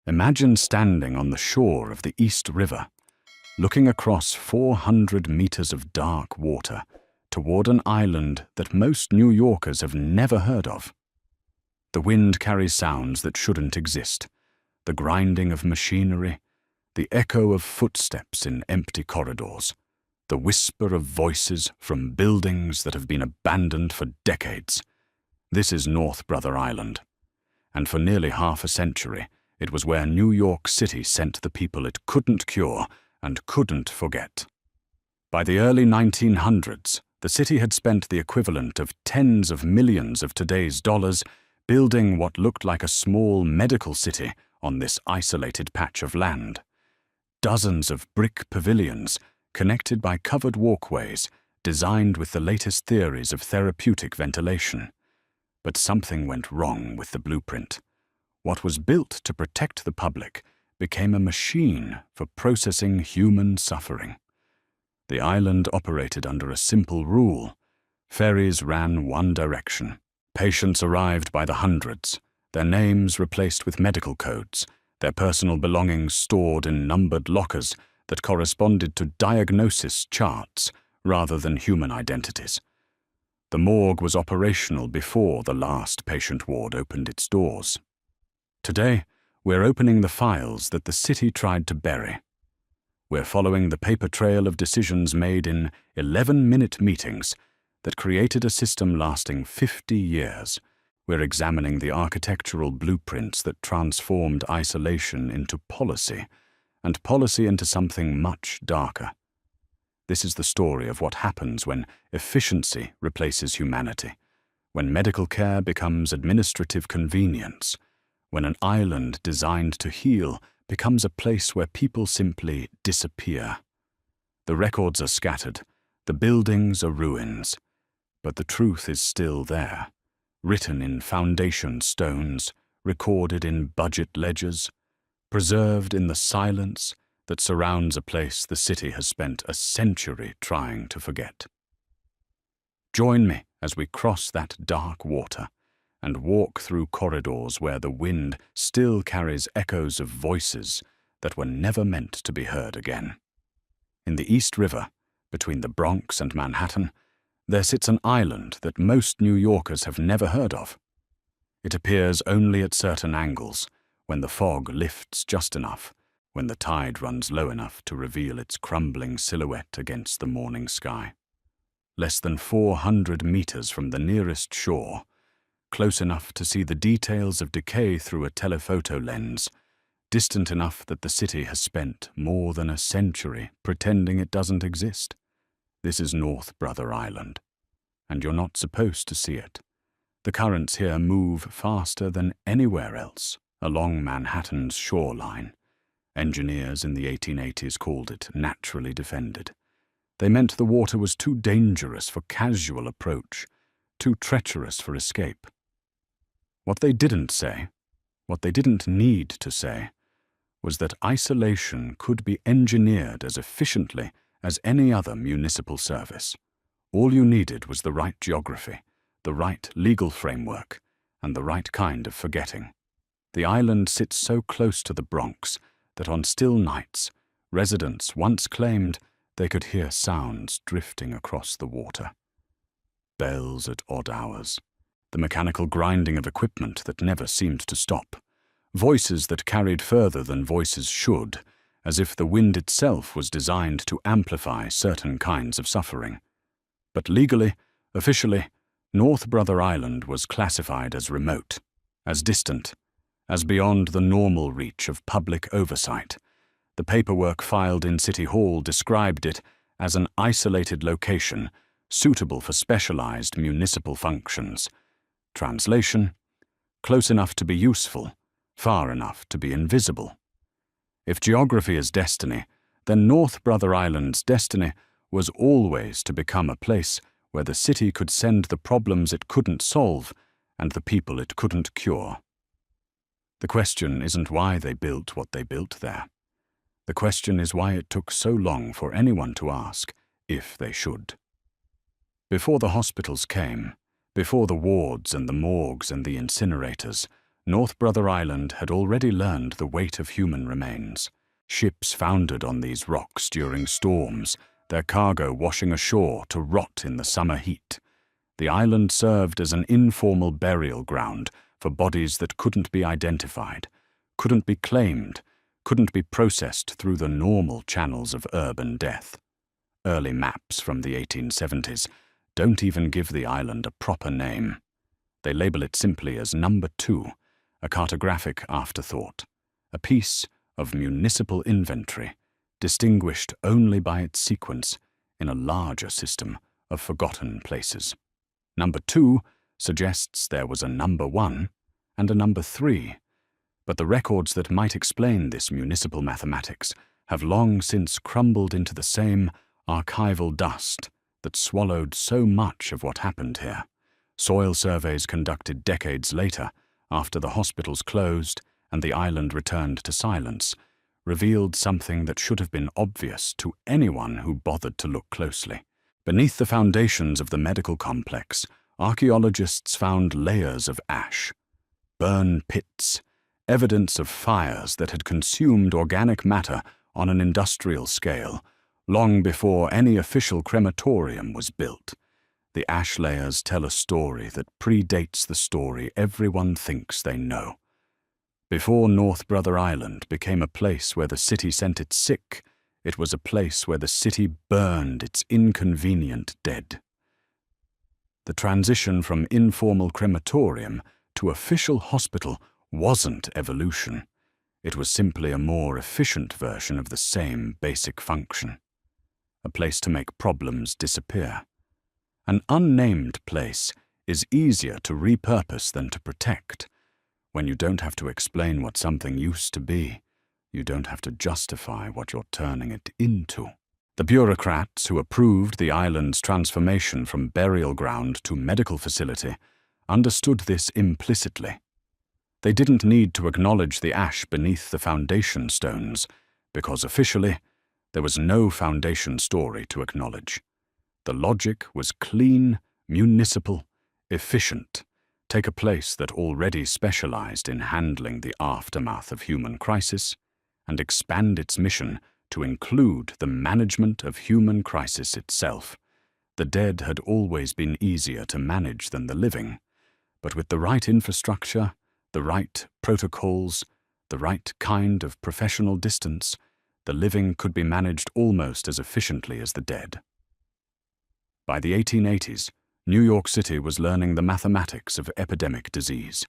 Imagine standing on the shore of the East River, looking across 400 meters of dark water toward an island that most New Yorkers have never heard of. The wind carries sounds that shouldn't exist, the grinding of machinery, the echo of footsteps in empty corridors, the whisper of voices from buildings that have been abandoned for decades. This is North Brother Island, and for nearly half a century, it was where New York City sent the people it couldn't cure and couldn't forget. By the early 1900s, the city had spent the equivalent of tens of millions of today's dollars building what looked like a small medical city on this isolated patch of land. Dozens of brick pavilions, connected by covered walkways, designed with the latest theories of therapeutic ventilation. But something went wrong with the blueprint. What was built to protect the public became a machine for processing human suffering. The island operated under a simple rule. Ferries ran one direction. Patients arrived by the hundreds, their names replaced with medical codes, their personal belongings stored in numbered lockers that corresponded to diagnosis charts rather than human identities. The morgue was operational before the last patient ward opened its doors. Today, we're opening the files that the city tried to bury. We're following the paper trail of decisions made in 11-minute meetings that created a system lasting 50 years. We're examining the architectural blueprints that transformed isolation into policy, and policy into something much darker. This is the story of what happens when efficiency replaces humanity, when medical care becomes administrative convenience, when an island designed to heal becomes a place where people simply disappear. The records are scattered, the buildings are ruins, but the truth is still there, written in foundation stones, recorded in budget ledgers, preserved in the silence that surrounds a place the city has spent a century trying to forget. Join me as we cross that dark water and walk through corridors where the wind still carries echoes of voices that were never meant to be heard again. In the East River, between the Bronx and Manhattan, there sits an island that most New Yorkers have never heard of. It appears only at certain angles, when the fog lifts just enough, when the tide runs low enough to reveal its crumbling silhouette against the morning sky. Less than 400 meters from the nearest shore, close enough to see the details of decay through a telephoto lens, distant enough that the city has spent more than a century pretending it doesn't exist. This is North Brother Island, and you're not supposed to see it. The currents here move faster than anywhere else along Manhattan's shoreline. Engineers in the 1880s called it naturally defended. They meant the water was too dangerous for casual approach, too treacherous for escape. What they didn't say, what they didn't need to say, was that isolation could be engineered as efficiently as any other municipal service. All you needed was the right geography, the right legal framework, and the right kind of forgetting. The island sits so close to the Bronx that on still nights, residents once claimed they could hear sounds drifting across the water. Bells at odd hours, the mechanical grinding of equipment that never seemed to stop, voices that carried further than voices should, as if the wind itself was designed to amplify certain kinds of suffering. But legally, officially, North Brother Island was classified as remote, as distant, as beyond the normal reach of public oversight. The paperwork filed in City Hall described it as an isolated location suitable for specialized municipal functions. Translation: close enough to be useful, far enough to be invisible. If geography is destiny, then North Brother Island's destiny was always to become a place where the city could send the problems it couldn't solve and the people it couldn't cure. The question isn't why they built what they built there. The question is why it took so long for anyone to ask if they should. Before the hospitals came, before the wards and the morgues and the incinerators, North Brother Island had already learned the weight of human remains. Ships foundered on these rocks during storms, their cargo washing ashore to rot in the summer heat. The island served as an informal burial ground for bodies that couldn't be identified, couldn't be claimed, couldn't be processed through the normal channels of urban death. Early maps from the 1870s don't even give the island a proper name. They label it simply as Number 2, a cartographic afterthought, a piece of municipal inventory, distinguished only by its sequence in a larger system of forgotten places. Number 2 suggests there was a Number 1 and a Number 3, but the records that might explain this municipal mathematics have long since crumbled into the same archival dust that swallowed so much of what happened here. Soil surveys conducted decades later, after the hospitals closed and the island returned to silence, revealed something that should have been obvious to anyone who bothered to look closely. Beneath the foundations of the medical complex, archaeologists found layers of ash, burn pits, evidence of fires that had consumed organic matter on an industrial scale, long before any official crematorium was built. The ash layers tell a story that predates the story everyone thinks they know. Before North Brother Island became a place where the city sent its sick, it was a place where the city burned its inconvenient dead. The transition from informal crematorium to official hospital wasn't evolution. It was simply a more efficient version of the same basic function. A place to make problems disappear. An unnamed place is easier to repurpose than to protect. When you don't have to explain what something used to be, you don't have to justify what you're turning it into. The bureaucrats who approved the island's transformation from burial ground to medical facility understood this implicitly. They didn't need to acknowledge the ash beneath the foundation stones, because officially, there was no foundation story to acknowledge. The logic was clean, municipal, efficient. Take a place that already specialized in handling the aftermath of human crisis and expand its mission to include the management of human crisis itself. The dead had always been easier to manage than the living, but with the right infrastructure, the right protocols, the right kind of professional distance, the living could be managed almost as efficiently as the dead. By the 1880s, New York City was learning the mathematics of epidemic disease.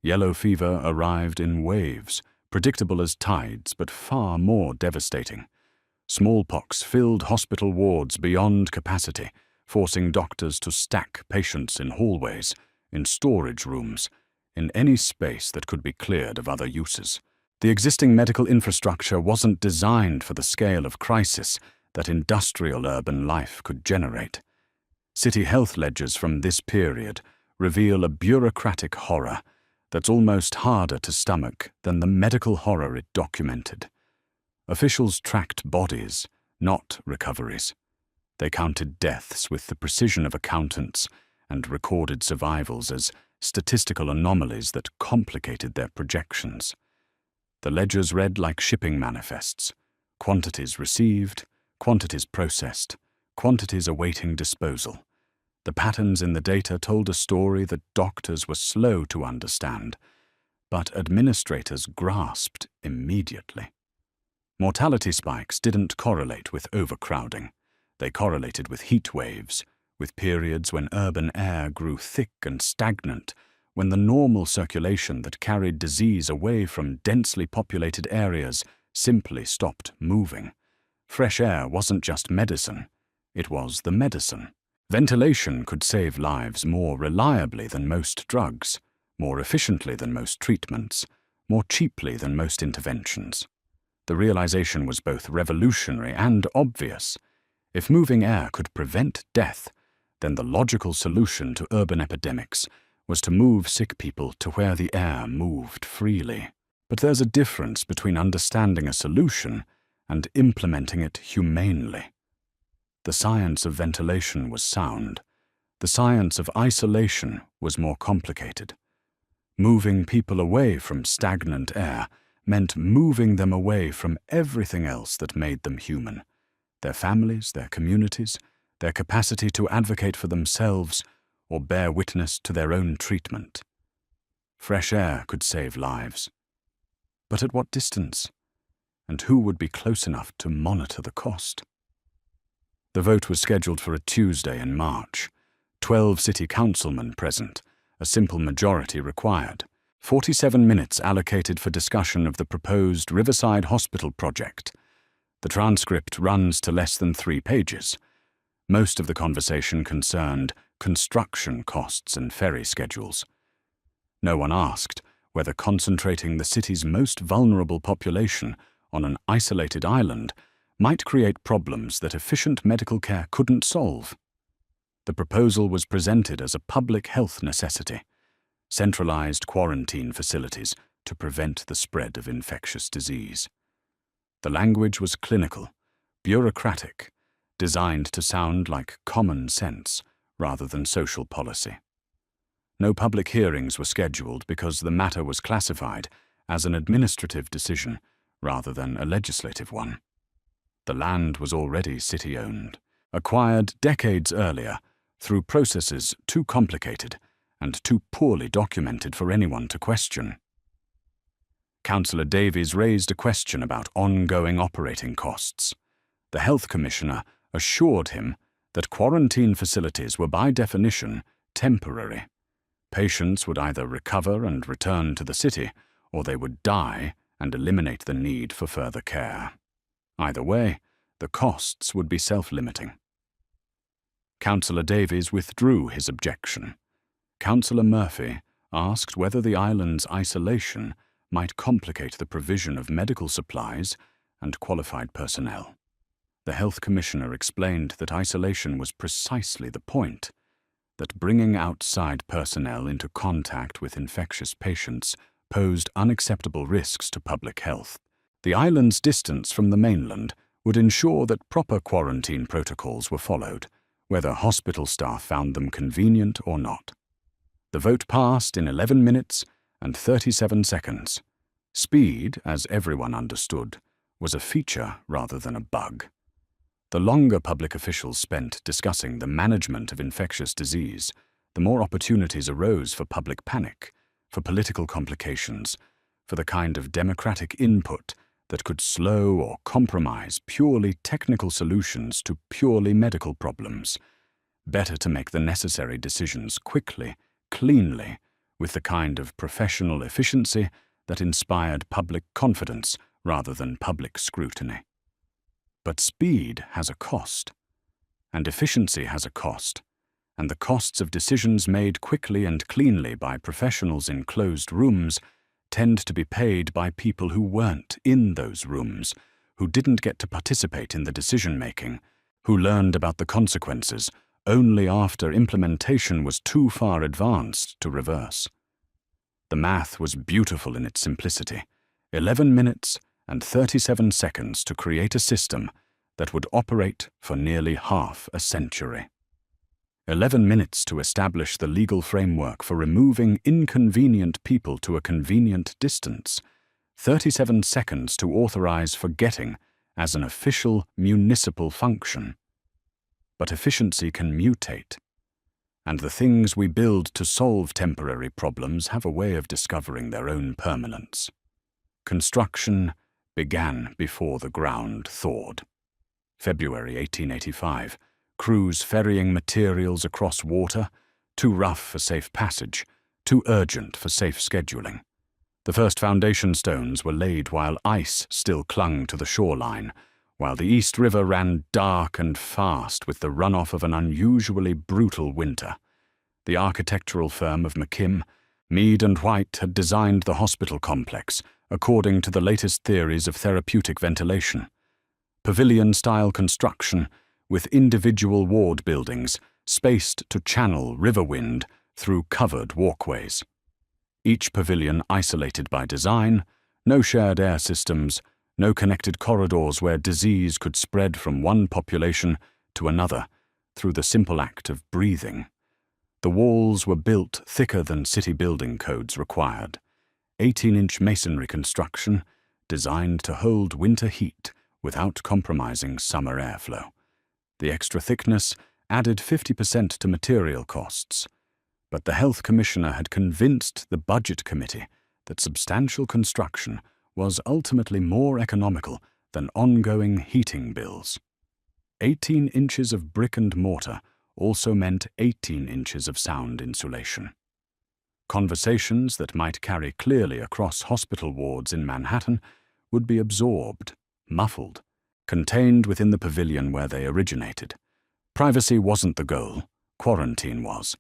Yellow fever arrived in waves, predictable as tides, but far more devastating. Smallpox filled hospital wards beyond capacity, forcing doctors to stack patients in hallways, in storage rooms, in any space that could be cleared of other uses. The existing medical infrastructure wasn't designed for the scale of crisis that industrial urban life could generate. City health ledgers from this period reveal a bureaucratic horror that's almost harder to stomach than the medical horror it documented. Officials tracked bodies, not recoveries. They counted deaths with the precision of accountants and recorded survivals as statistical anomalies that complicated their projections. The ledgers read like shipping manifests: quantities received, quantities processed, quantities awaiting disposal. The patterns in the data told a story that doctors were slow to understand, but administrators grasped immediately. Mortality spikes didn't correlate with overcrowding. They correlated with heat waves, with periods when urban air grew thick and stagnant, when the normal circulation that carried disease away from densely populated areas simply stopped moving. Fresh air wasn't just medicine, it was the medicine. Ventilation could save lives more reliably than most drugs, more efficiently than most treatments, more cheaply than most interventions. The realization was both revolutionary and obvious. If moving air could prevent death, then the logical solution to urban epidemics was to move sick people to where the air moved freely. But there's a difference between understanding a solution and implementing it humanely. The science of ventilation was sound. The science of isolation was more complicated. Moving people away from stagnant air meant moving them away from everything else that made them human: their families, their communities, their capacity to advocate for themselves or bear witness to their own treatment. Fresh air could save lives. But at what distance? And who would be close enough to monitor the cost? The vote was scheduled for a Tuesday in March. 12 city councilmen present, a simple majority required. 47 minutes allocated for discussion of the proposed Riverside Hospital project. The transcript runs to less than 3 pages. Most of the conversation concerned construction costs and ferry schedules. No one asked whether concentrating the city's most vulnerable population on an isolated island might create problems that efficient medical care couldn't solve. The proposal was presented as a public health necessity: centralized quarantine facilities to prevent the spread of infectious disease. The language was clinical, bureaucratic, designed to sound like common sense rather than social policy. No public hearings were scheduled because the matter was classified as an administrative decision rather than a legislative one. The land was already city-owned, acquired decades earlier through processes too complicated and too poorly documented for anyone to question. Councillor Davies raised a question about ongoing operating costs. The Health Commissioner assured him that quarantine facilities were by definition temporary. Patients would either recover and return to the city, or they would die and eliminate the need for further care. Either way, the costs would be self-limiting. Councillor Davies withdrew his objection. Councillor Murphy asked whether the island's isolation might complicate the provision of medical supplies and qualified personnel. The Health Commissioner explained that isolation was precisely the point, that bringing outside personnel into contact with infectious patients posed unacceptable risks to public health. The island's distance from the mainland would ensure that proper quarantine protocols were followed, whether hospital staff found them convenient or not. The vote passed in 11 minutes and 37 seconds. Speed, as everyone understood, was a feature rather than a bug. The longer public officials spent discussing the management of infectious disease, the more opportunities arose for public panic, for political complications, for the kind of democratic input that could slow or compromise purely technical solutions to purely medical problems. Better to make the necessary decisions quickly, cleanly, with the kind of professional efficiency that inspired public confidence rather than public scrutiny. But speed has a cost, and efficiency has a cost, and the costs of decisions made quickly and cleanly by professionals in closed rooms tend to be paid by people who weren't in those rooms, who didn't get to participate in the decision-making, who learned about the consequences only after implementation was too far advanced to reverse. The math was beautiful in its simplicity: 11 minutes and 37 seconds to create a system that would operate for nearly half a century. 11 minutes to establish the legal framework for removing inconvenient people to a convenient distance. 37 seconds to authorize forgetting as an official municipal function. But efficiency can mutate, and the things we build to solve temporary problems have a way of discovering their own permanence. Construction began before the ground thawed. February 1885. Crews ferrying materials across water, too rough for safe passage, too urgent for safe scheduling. The first foundation stones were laid while ice still clung to the shoreline, while the East River ran dark and fast with the runoff of an unusually brutal winter. The architectural firm of McKim, Mead and White had designed the hospital complex according to the latest theories of therapeutic ventilation. Pavilion-style construction with individual ward buildings spaced to channel river wind through covered walkways. Each pavilion isolated by design, no shared air systems, no connected corridors where disease could spread from one population to another through the simple act of breathing. The walls were built thicker than city building codes required. 18-inch masonry construction, designed to hold winter heat without compromising summer airflow. The extra thickness added 50% to material costs. But the health commissioner had convinced the budget committee that substantial construction was ultimately more economical than ongoing heating bills. 18 inches of brick and mortar also meant 18 inches of sound insulation. Conversations that might carry clearly across hospital wards in Manhattan would be absorbed, muffled, contained within the pavilion where they originated. Privacy wasn't the goal, quarantine was.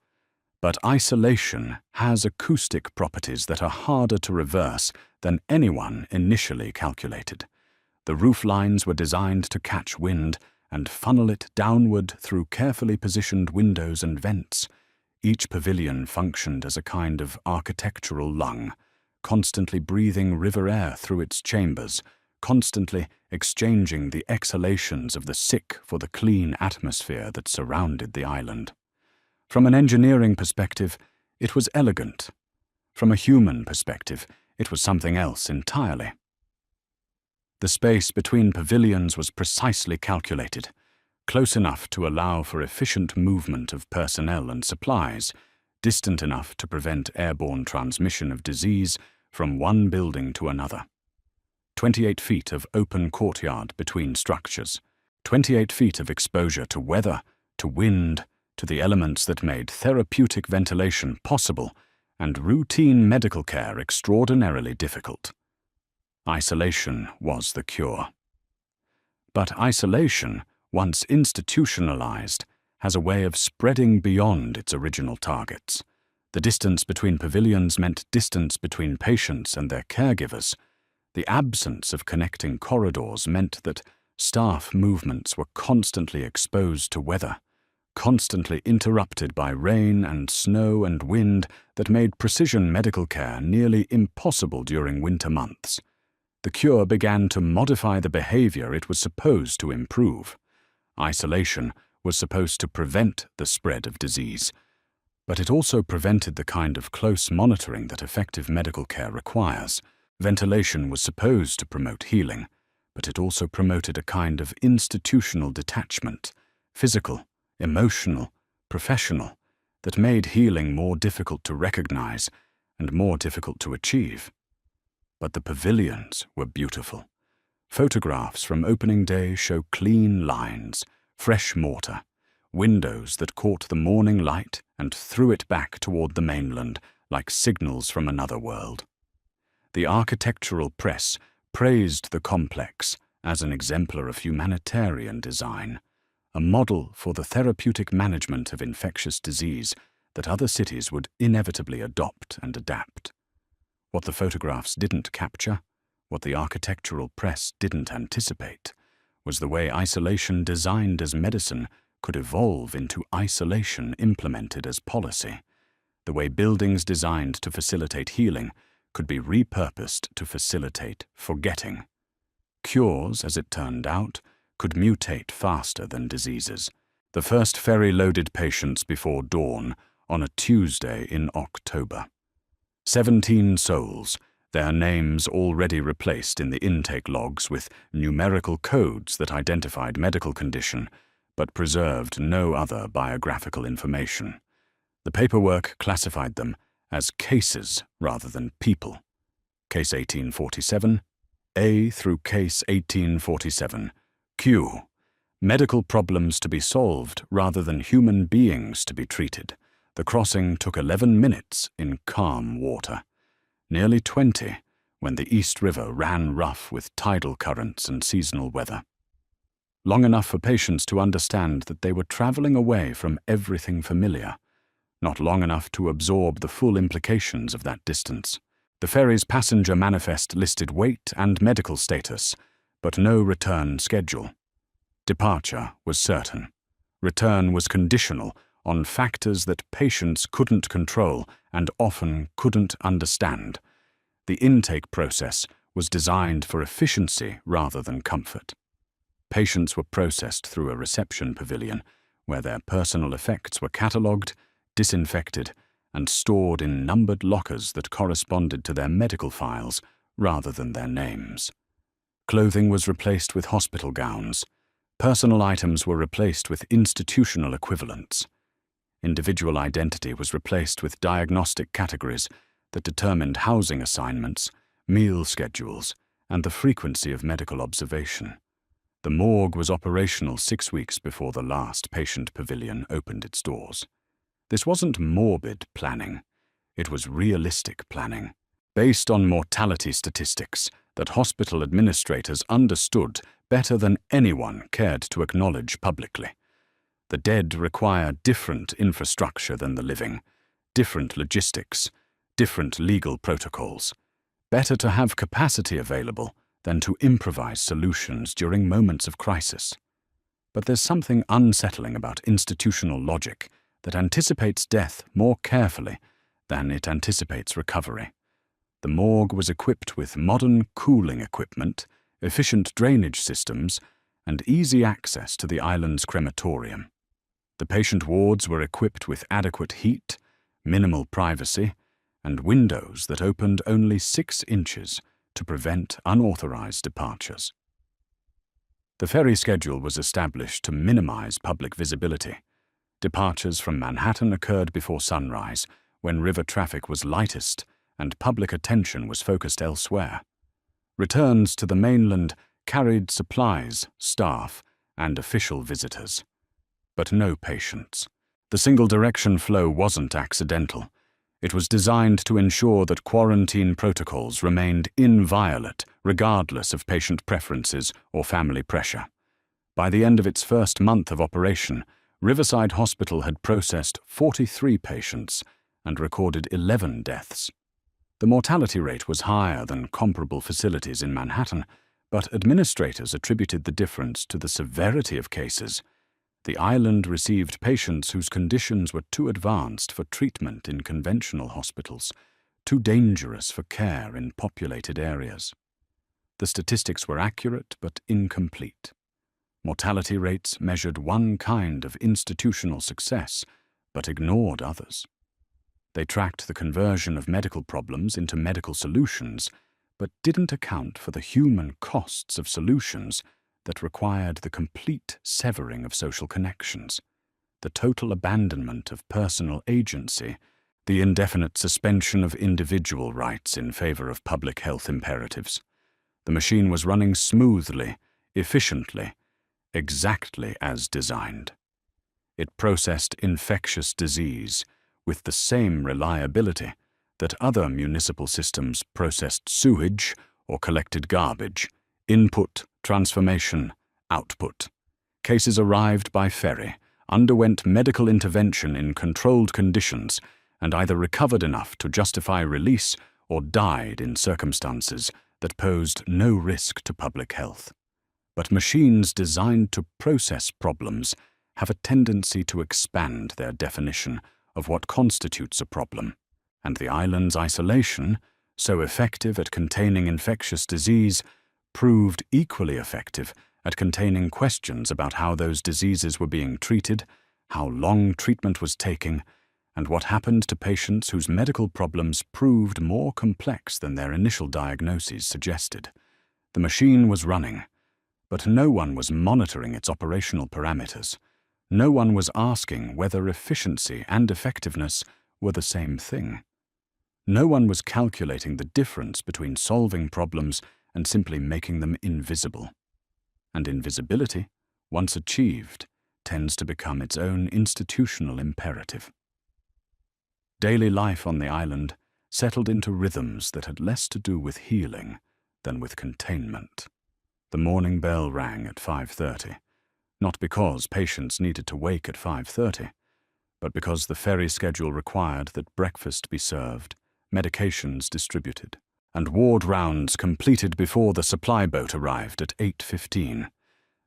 But isolation has acoustic properties that are harder to reverse than anyone initially calculated. The roof lines were designed to catch wind and funnel it downward through carefully positioned windows and vents. Each pavilion functioned as a kind of architectural lung, constantly breathing river air through its chambers, constantly exchanging the exhalations of the sick for the clean atmosphere that surrounded the island. From an engineering perspective, it was elegant. From a human perspective, it was something else entirely. The space between pavilions was precisely calculated, close enough to allow for efficient movement of personnel and supplies, distant enough to prevent airborne transmission of disease from one building to another. 28 feet of open courtyard between structures, 28 feet of exposure to weather, to wind, to the elements that made therapeutic ventilation possible and routine medical care extraordinarily difficult. Isolation was the cure. But isolation, once institutionalized, has a way of spreading beyond its original targets. The distance between pavilions meant distance between patients and their caregivers. The absence of connecting corridors meant that staff movements were constantly exposed to weather, constantly interrupted by rain and snow and wind that made precision medical care nearly impossible during winter months. The cure began to modify the behavior it was supposed to improve. Isolation was supposed to prevent the spread of disease, but it also prevented the kind of close monitoring that effective medical care requires. Ventilation was supposed to promote healing, but it also promoted a kind of institutional detachment, physical, emotional, professional, that made healing more difficult to recognize and more difficult to achieve. But the pavilions were beautiful. Photographs from opening day show clean lines, fresh mortar, windows that caught the morning light and threw it back toward the mainland like signals from another world. The architectural press praised the complex as an exemplar of humanitarian design, a model for the therapeutic management of infectious disease that other cities would inevitably adopt and adapt. What the photographs didn't capture, what the architectural press didn't anticipate, was the way isolation designed as medicine could evolve into isolation implemented as policy, the way buildings designed to facilitate healing could be repurposed to facilitate forgetting. Cures, as it turned out, could mutate faster than diseases. The first ferry loaded patients before dawn on a Tuesday in October. 17 souls, their names already replaced in the intake logs with numerical codes that identified medical condition, but preserved no other biographical information. The paperwork classified them as cases rather than people. Case 1847, A through Case 1847, Q. Medical problems to be solved rather than human beings to be treated. The crossing took 11 minutes in calm water. Nearly 20 when the East River ran rough with tidal currents and seasonal weather. Long enough for patients to understand that they were traveling away from everything familiar, not long enough to absorb the full implications of that distance. The ferry's passenger manifest listed weight and medical status, but no return schedule. Departure was certain. Return was conditional on factors that patients couldn't control and often couldn't understand. The intake process was designed for efficiency rather than comfort. Patients were processed through a reception pavilion where their personal effects were catalogued, disinfected, and stored in numbered lockers that corresponded to their medical files rather than their names. Clothing was replaced with hospital gowns. Personal items were replaced with institutional equivalents. Individual identity was replaced with diagnostic categories that determined housing assignments, meal schedules, and the frequency of medical observation. The morgue was operational 6 weeks before the last patient pavilion opened its doors. This wasn't morbid planning. It was realistic planning, based on mortality statistics that hospital administrators understood better than anyone cared to acknowledge publicly. The dead require different infrastructure than the living, different logistics, different legal protocols. Better to have capacity available than to improvise solutions during moments of crisis. But there's something unsettling about institutional logic that anticipates death more carefully than it anticipates recovery. The morgue was equipped with modern cooling equipment, efficient drainage systems, and easy access to the island's crematorium. The patient wards were equipped with adequate heat, minimal privacy, and windows that opened only 6 inches to prevent unauthorized departures. The ferry schedule was established to minimize public visibility. Departures from Manhattan occurred before sunrise, when river traffic was lightest and public attention was focused elsewhere. Returns to the mainland carried supplies, staff, and official visitors. But no patients. The single-direction flow wasn't accidental. It was designed to ensure that quarantine protocols remained inviolate regardless of patient preferences or family pressure. By the end of its first month of operation, Riverside Hospital had processed 43 patients and recorded 11 deaths. The mortality rate was higher than comparable facilities in Manhattan, but administrators attributed the difference to the severity of cases. The island received patients whose conditions were too advanced for treatment in conventional hospitals, too dangerous for care in populated areas. The statistics were accurate but incomplete. Mortality rates measured one kind of institutional success, but ignored others. They tracked the conversion of medical problems into medical solutions, but didn't account for the human costs of solutions that required the complete severing of social connections, the total abandonment of personal agency, the indefinite suspension of individual rights in favor of public health imperatives. The machine was running smoothly, efficiently, exactly as designed. It processed infectious disease with the same reliability that other municipal systems processed sewage or collected garbage. Input, transformation, output. Cases arrived by ferry, underwent medical intervention in controlled conditions, and either recovered enough to justify release or died in circumstances that posed no risk to public health. But machines designed to process problems have a tendency to expand their definition of what constitutes a problem, and the island's isolation, so effective at containing infectious disease, proved equally effective at containing questions about how those diseases were being treated, how long treatment was taking, and what happened to patients whose medical problems proved more complex than their initial diagnoses suggested. The machine was running, but no one was monitoring its operational parameters. No one was asking whether efficiency and effectiveness were the same thing. No one was calculating the difference between solving problems and simply making them invisible. And invisibility, once achieved, tends to become its own institutional imperative. Daily life on the island settled into rhythms that had less to do with healing than with containment. The morning bell rang at 5:30, not because patients needed to wake at 5:30, but because the ferry schedule required that breakfast be served, medications distributed, and ward rounds completed before the supply boat arrived at 8:15.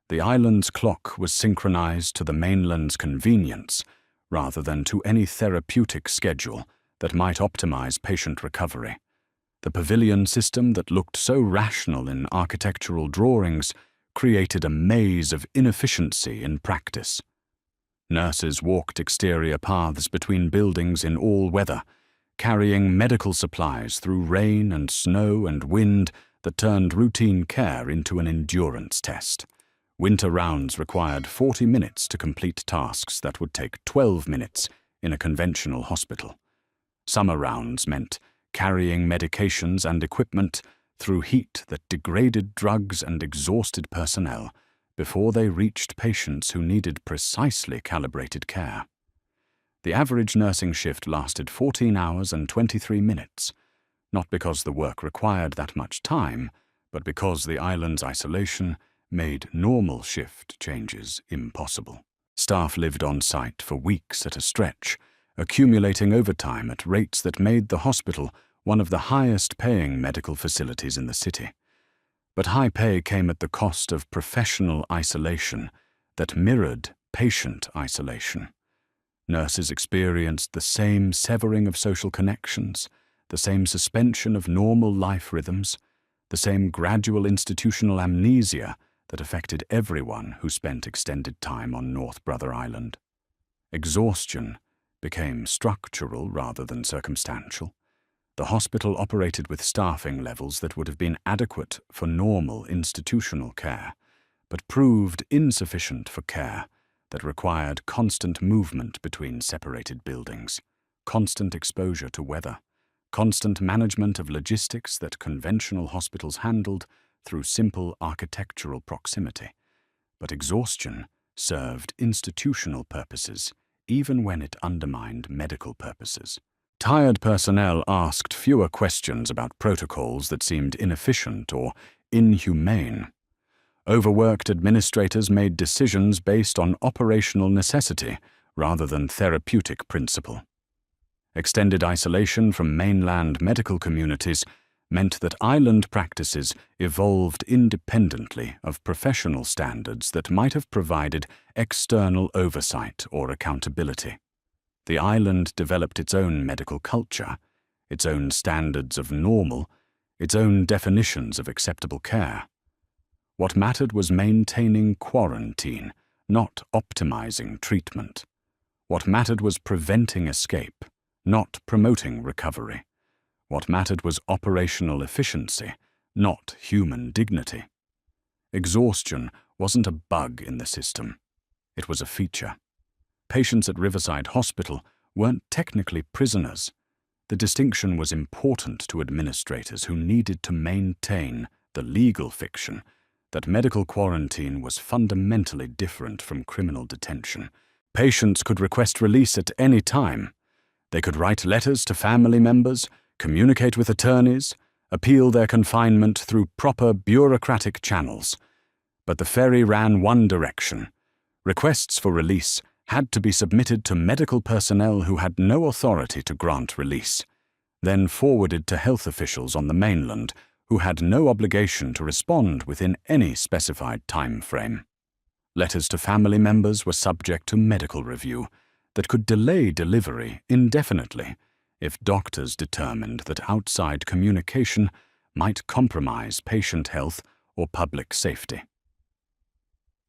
The island's clock was synchronized to the mainland's convenience rather than to any therapeutic schedule that might optimize patient recovery. The pavilion system that looked so rational in architectural drawings created a maze of inefficiency in practice. Nurses walked exterior paths between buildings in all weather, carrying medical supplies through rain and snow and wind that turned routine care into an endurance test. Winter rounds required 40 minutes to complete tasks that would take 12 minutes in a conventional hospital. Summer rounds meant carrying medications and equipment through heat that degraded drugs and exhausted personnel before they reached patients who needed precisely calibrated care. The average nursing shift lasted 14 hours and 23 minutes, not because the work required that much time, but because the island's isolation made normal shift changes impossible. Staff lived on site for weeks at a stretch, accumulating overtime at rates that made the hospital one of the highest-paying medical facilities in the city. But high pay came at the cost of professional isolation that mirrored patient isolation. Nurses experienced the same severing of social connections, the same suspension of normal life rhythms, the same gradual institutional amnesia that affected everyone who spent extended time on North Brother Island. Exhaustion became structural rather than circumstantial. The hospital operated with staffing levels that would have been adequate for normal institutional care, but proved insufficient for care that required constant movement between separated buildings, constant exposure to weather, constant management of logistics that conventional hospitals handled through simple architectural proximity. But exhaustion served institutional purposes, even when it undermined medical purposes. Tired personnel asked fewer questions about protocols that seemed inefficient or inhumane. Overworked administrators made decisions based on operational necessity rather than therapeutic principle. Extended isolation from mainland medical communities meant that island practices evolved independently of professional standards that might have provided external oversight or accountability. The island developed its own medical culture, its own standards of normal, its own definitions of acceptable care. What mattered was maintaining quarantine, not optimizing treatment. What mattered was preventing escape, not promoting recovery. What mattered was operational efficiency, not human dignity. Exhaustion wasn't a bug in the system. It was a feature. Patients at Riverside Hospital weren't technically prisoners. The distinction was important to administrators who needed to maintain the legal fiction that medical quarantine was fundamentally different from criminal detention. Patients could request release at any time. They could write letters to family members, communicate with attorneys, appeal their confinement through proper bureaucratic channels. But the ferry ran one direction. Requests for release had to be submitted to medical personnel who had no authority to grant release, then forwarded to health officials on the mainland who had no obligation to respond within any specified time frame. Letters to family members were subject to medical review that could delay delivery indefinitely if doctors determined that outside communication might compromise patient health or public safety.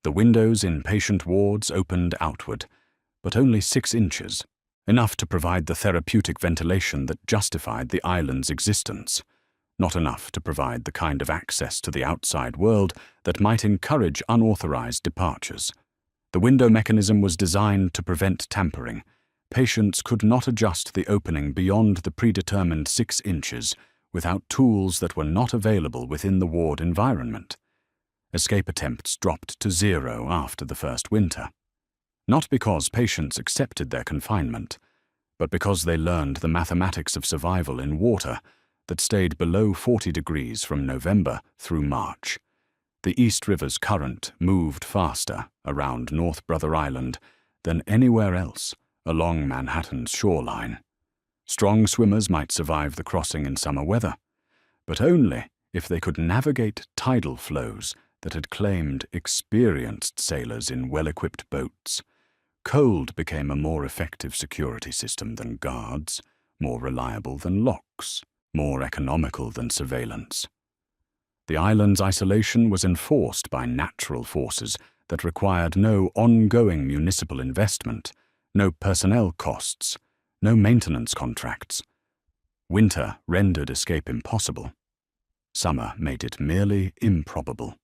The windows in patient wards opened outward, but only 6 inches, enough to provide the therapeutic ventilation that justified the island's existence, not enough to provide the kind of access to the outside world that might encourage unauthorized departures. The window mechanism was designed to prevent tampering. Patients could not adjust the opening beyond the predetermined 6 inches without tools that were not available within the ward environment. Escape attempts dropped to 0 after the first winter. Not because patients accepted their confinement, but because they learned the mathematics of survival in water that stayed below 40 degrees from November through March. The East River's current moved faster around North Brother Island than anywhere else along Manhattan's shoreline. Strong swimmers might survive the crossing in summer weather, but only if they could navigate tidal flows that had claimed experienced sailors in well-equipped boats. Cold became a more effective security system than guards, more reliable than locks, more economical than surveillance. The island's isolation was enforced by natural forces that required no ongoing municipal investment, no personnel costs, no maintenance contracts. Winter rendered escape impossible. Summer made it merely improbable.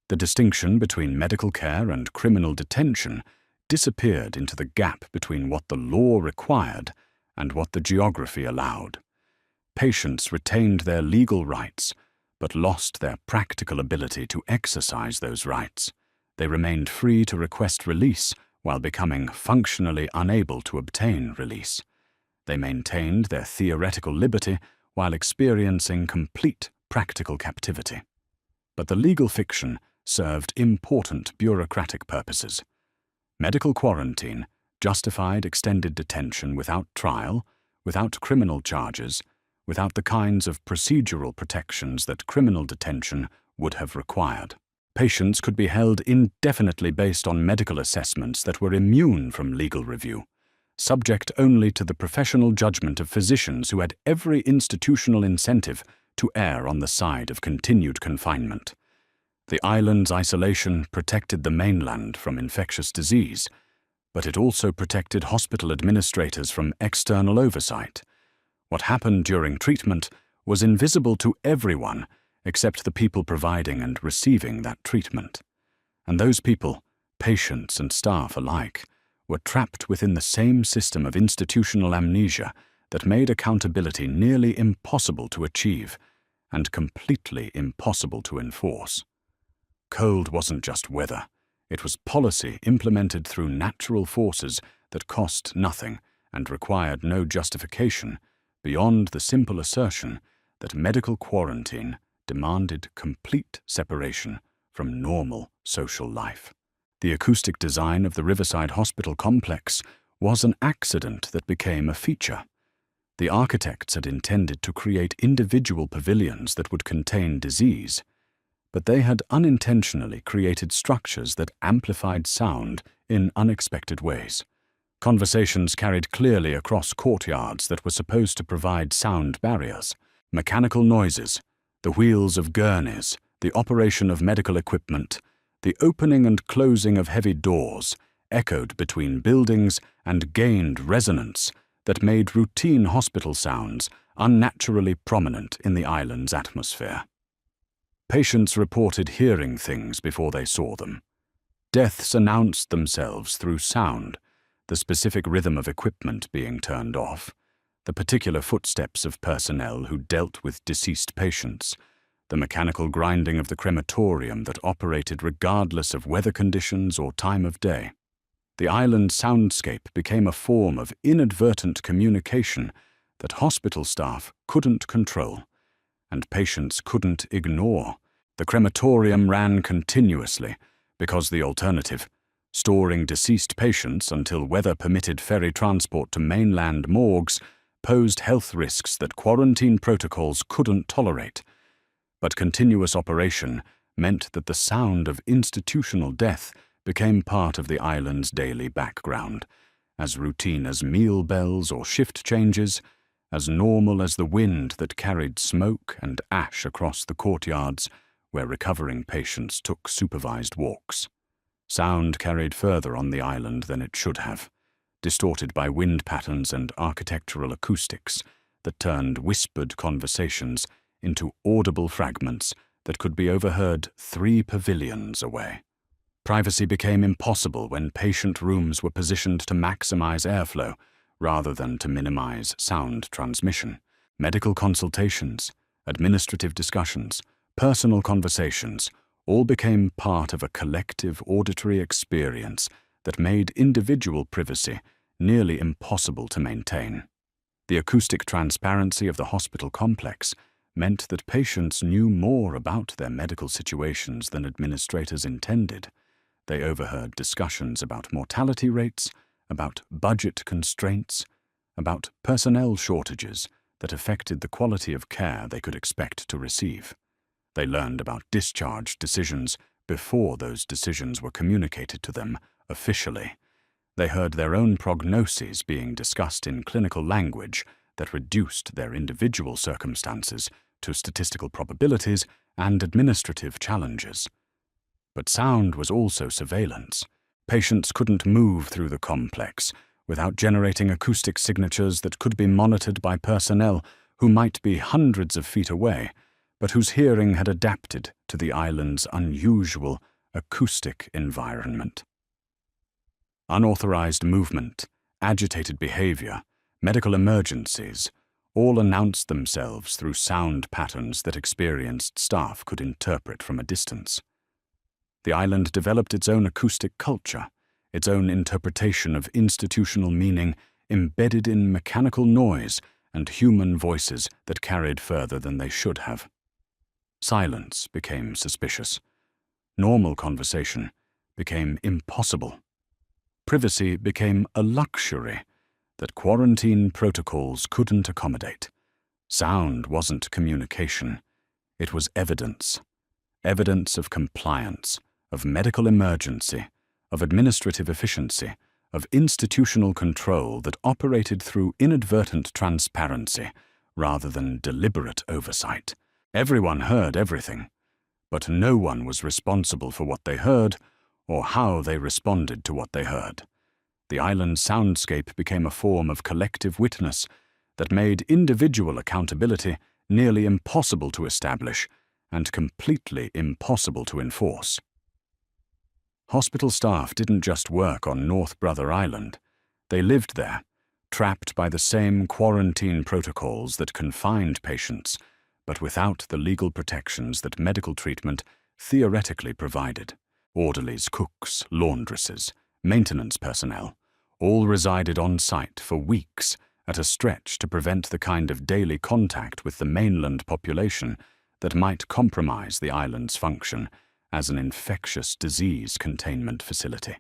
The distinction between medical care and criminal detention disappeared into the gap between what the law required and what the geography allowed. Patients retained their legal rights, but lost their practical ability to exercise those rights. They remained free to request release while becoming functionally unable to obtain release. They maintained their theoretical liberty while experiencing complete practical captivity. But the legal fiction served important bureaucratic purposes. Medical quarantine justified extended detention without trial, without criminal charges, without the kinds of procedural protections that criminal detention would have required. Patients could be held indefinitely based on medical assessments that were immune from legal review, subject only to the professional judgment of physicians who had every institutional incentive to err on the side of continued confinement. The island's isolation protected the mainland from infectious disease, but it also protected hospital administrators from external oversight. What happened during treatment was invisible to everyone except the people providing and receiving that treatment. And those people, patients and staff alike, were trapped within the same system of institutional amnesia that made accountability nearly impossible to achieve and completely impossible to enforce. Cold wasn't just weather. It was policy implemented through natural forces that cost nothing and required no justification beyond the simple assertion that medical quarantine demanded complete separation from normal social life. The acoustic design of the Riverside Hospital complex was an accident that became a feature. The architects had intended to create individual pavilions that would contain disease, but they had unintentionally created structures that amplified sound in unexpected ways. Conversations carried clearly across courtyards that were supposed to provide sound barriers. Mechanical noises, the wheels of gurneys, the operation of medical equipment, the opening and closing of heavy doors echoed between buildings and gained resonance that made routine hospital sounds unnaturally prominent in the island's atmosphere. Patients reported hearing things before they saw them. Deaths announced themselves through sound, the specific rhythm of equipment being turned off, the particular footsteps of personnel who dealt with deceased patients, the mechanical grinding of the crematorium that operated regardless of weather conditions or time of day. The island soundscape became a form of inadvertent communication that hospital staff couldn't control, and patients couldn't ignore. The crematorium ran continuously because the alternative, storing deceased patients until weather permitted ferry transport to mainland morgues, posed health risks that quarantine protocols couldn't tolerate. But continuous operation meant that the sound of institutional death became part of the island's daily background, as routine as meal bells or shift changes, as normal as the wind that carried smoke and ash across the courtyards where recovering patients took supervised walks. Sound carried further on the island than it should have, distorted by wind patterns and architectural acoustics that turned whispered conversations into audible fragments that could be overheard 3 pavilions away. Privacy became impossible when patient rooms were positioned to maximize airflow rather than to minimize sound transmission. Medical consultations, administrative discussions, personal conversations all became part of a collective auditory experience that made individual privacy nearly impossible to maintain. The acoustic transparency of the hospital complex meant that patients knew more about their medical situations than administrators intended. They overheard discussions about mortality rates, about budget constraints, about personnel shortages that affected the quality of care they could expect to receive. They learned about discharge decisions before those decisions were communicated to them officially. They heard their own prognoses being discussed in clinical language that reduced their individual circumstances to statistical probabilities and administrative challenges. But sound was also surveillance. Patients couldn't move through the complex without generating acoustic signatures that could be monitored by personnel who might be hundreds of feet away, but whose hearing had adapted to the island's unusual acoustic environment. Unauthorized movement, agitated behavior, medical emergencies, all announced themselves through sound patterns that experienced staff could interpret from a distance. The island developed its own acoustic culture, its own interpretation of institutional meaning embedded in mechanical noise and human voices that carried further than they should have. Silence became suspicious. Normal conversation became impossible. Privacy became a luxury that quarantine protocols couldn't accommodate. Sound wasn't communication. It was evidence. Evidence of compliance, of medical emergency, of administrative efficiency, of institutional control that operated through inadvertent transparency rather than deliberate oversight. Everyone heard everything, but no one was responsible for what they heard or how they responded to what they heard. The island's soundscape became a form of collective witness that made individual accountability nearly impossible to establish and completely impossible to enforce. Hospital staff didn't just work on North Brother Island. They lived there, trapped by the same quarantine protocols that confined patients, but without the legal protections that medical treatment theoretically provided. Orderlies, cooks, laundresses, maintenance personnel, all resided on site for weeks at a stretch to prevent the kind of daily contact with the mainland population that might compromise the island's function as an infectious disease containment facility.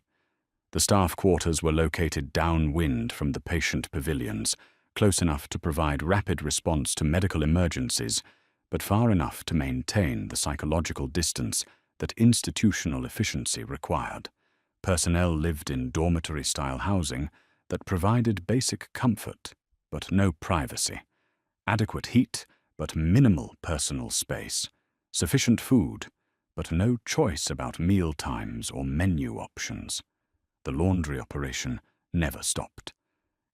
The staff quarters were located downwind from the patient pavilions, close enough to provide rapid response to medical emergencies, but far enough to maintain the psychological distance that institutional efficiency required. Personnel lived in dormitory-style housing that provided basic comfort, but no privacy, adequate heat, but minimal personal space, sufficient food, but no choice about meal times or menu options. The laundry operation never stopped.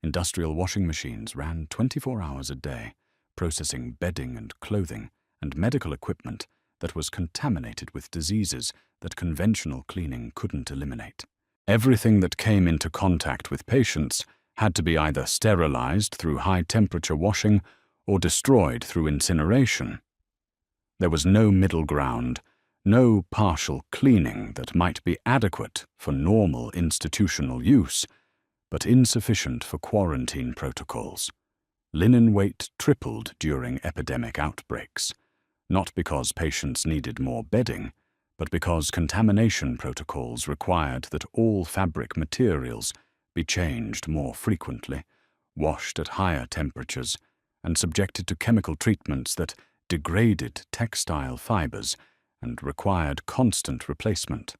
Industrial washing machines ran 24 hours a day, processing bedding and clothing and medical equipment that was contaminated with diseases that conventional cleaning couldn't eliminate. Everything that came into contact with patients had to be either sterilized through high-temperature washing or destroyed through incineration. There was no middle ground, no partial cleaning that might be adequate for normal institutional use, but insufficient for quarantine protocols. Linen weight tripled during epidemic outbreaks, not because patients needed more bedding, but because contamination protocols required that all fabric materials be changed more frequently, washed at higher temperatures, and subjected to chemical treatments that degraded textile fibers and required constant replacement.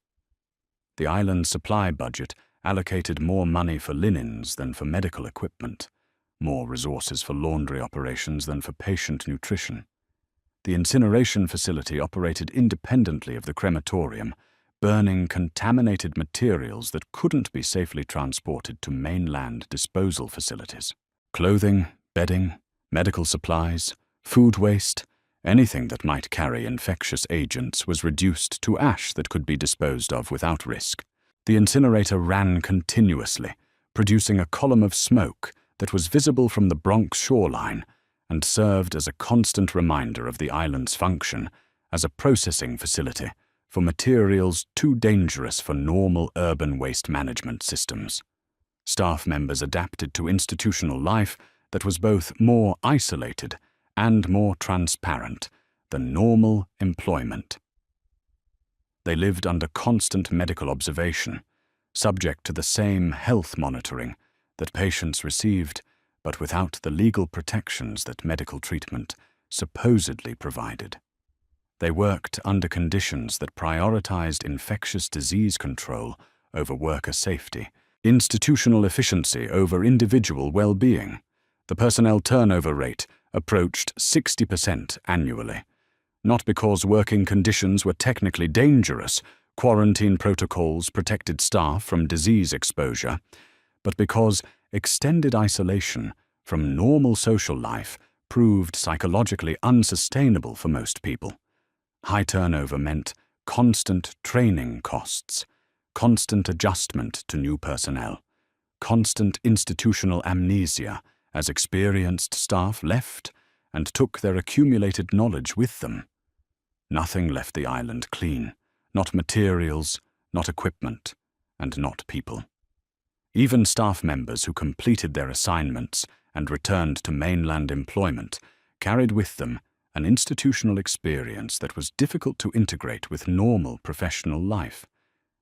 The island's supply budget allocated more money for linens than for medical equipment, more resources for laundry operations than for patient nutrition. The incineration facility operated independently of the crematorium, burning contaminated materials that couldn't be safely transported to mainland disposal facilities. Clothing, bedding, medical supplies, food waste, anything that might carry infectious agents was reduced to ash that could be disposed of without risk. The incinerator ran continuously, producing a column of smoke that was visible from the Bronx shoreline and served as a constant reminder of the island's function as a processing facility for materials too dangerous for normal urban waste management systems. Staff members adapted to institutional life that was both more isolated and more transparent than normal employment. They lived under constant medical observation, subject to the same health monitoring that patients received, but without the legal protections that medical treatment supposedly provided. They worked under conditions that prioritized infectious disease control over worker safety, institutional efficiency over individual well-being. The personnel turnover rate approached 60% annually, not because working conditions were technically dangerous, Quarantine protocols protected staff from disease exposure, but because extended isolation from normal social life proved psychologically unsustainable for most people. High turnover meant constant training costs, constant adjustment to new personnel, constant institutional amnesia as experienced staff left and took their accumulated knowledge with them. Nothing left the island clean, not materials, not equipment, and not people. Even staff members who completed their assignments and returned to mainland employment carried with them an institutional experience that was difficult to integrate with normal professional life.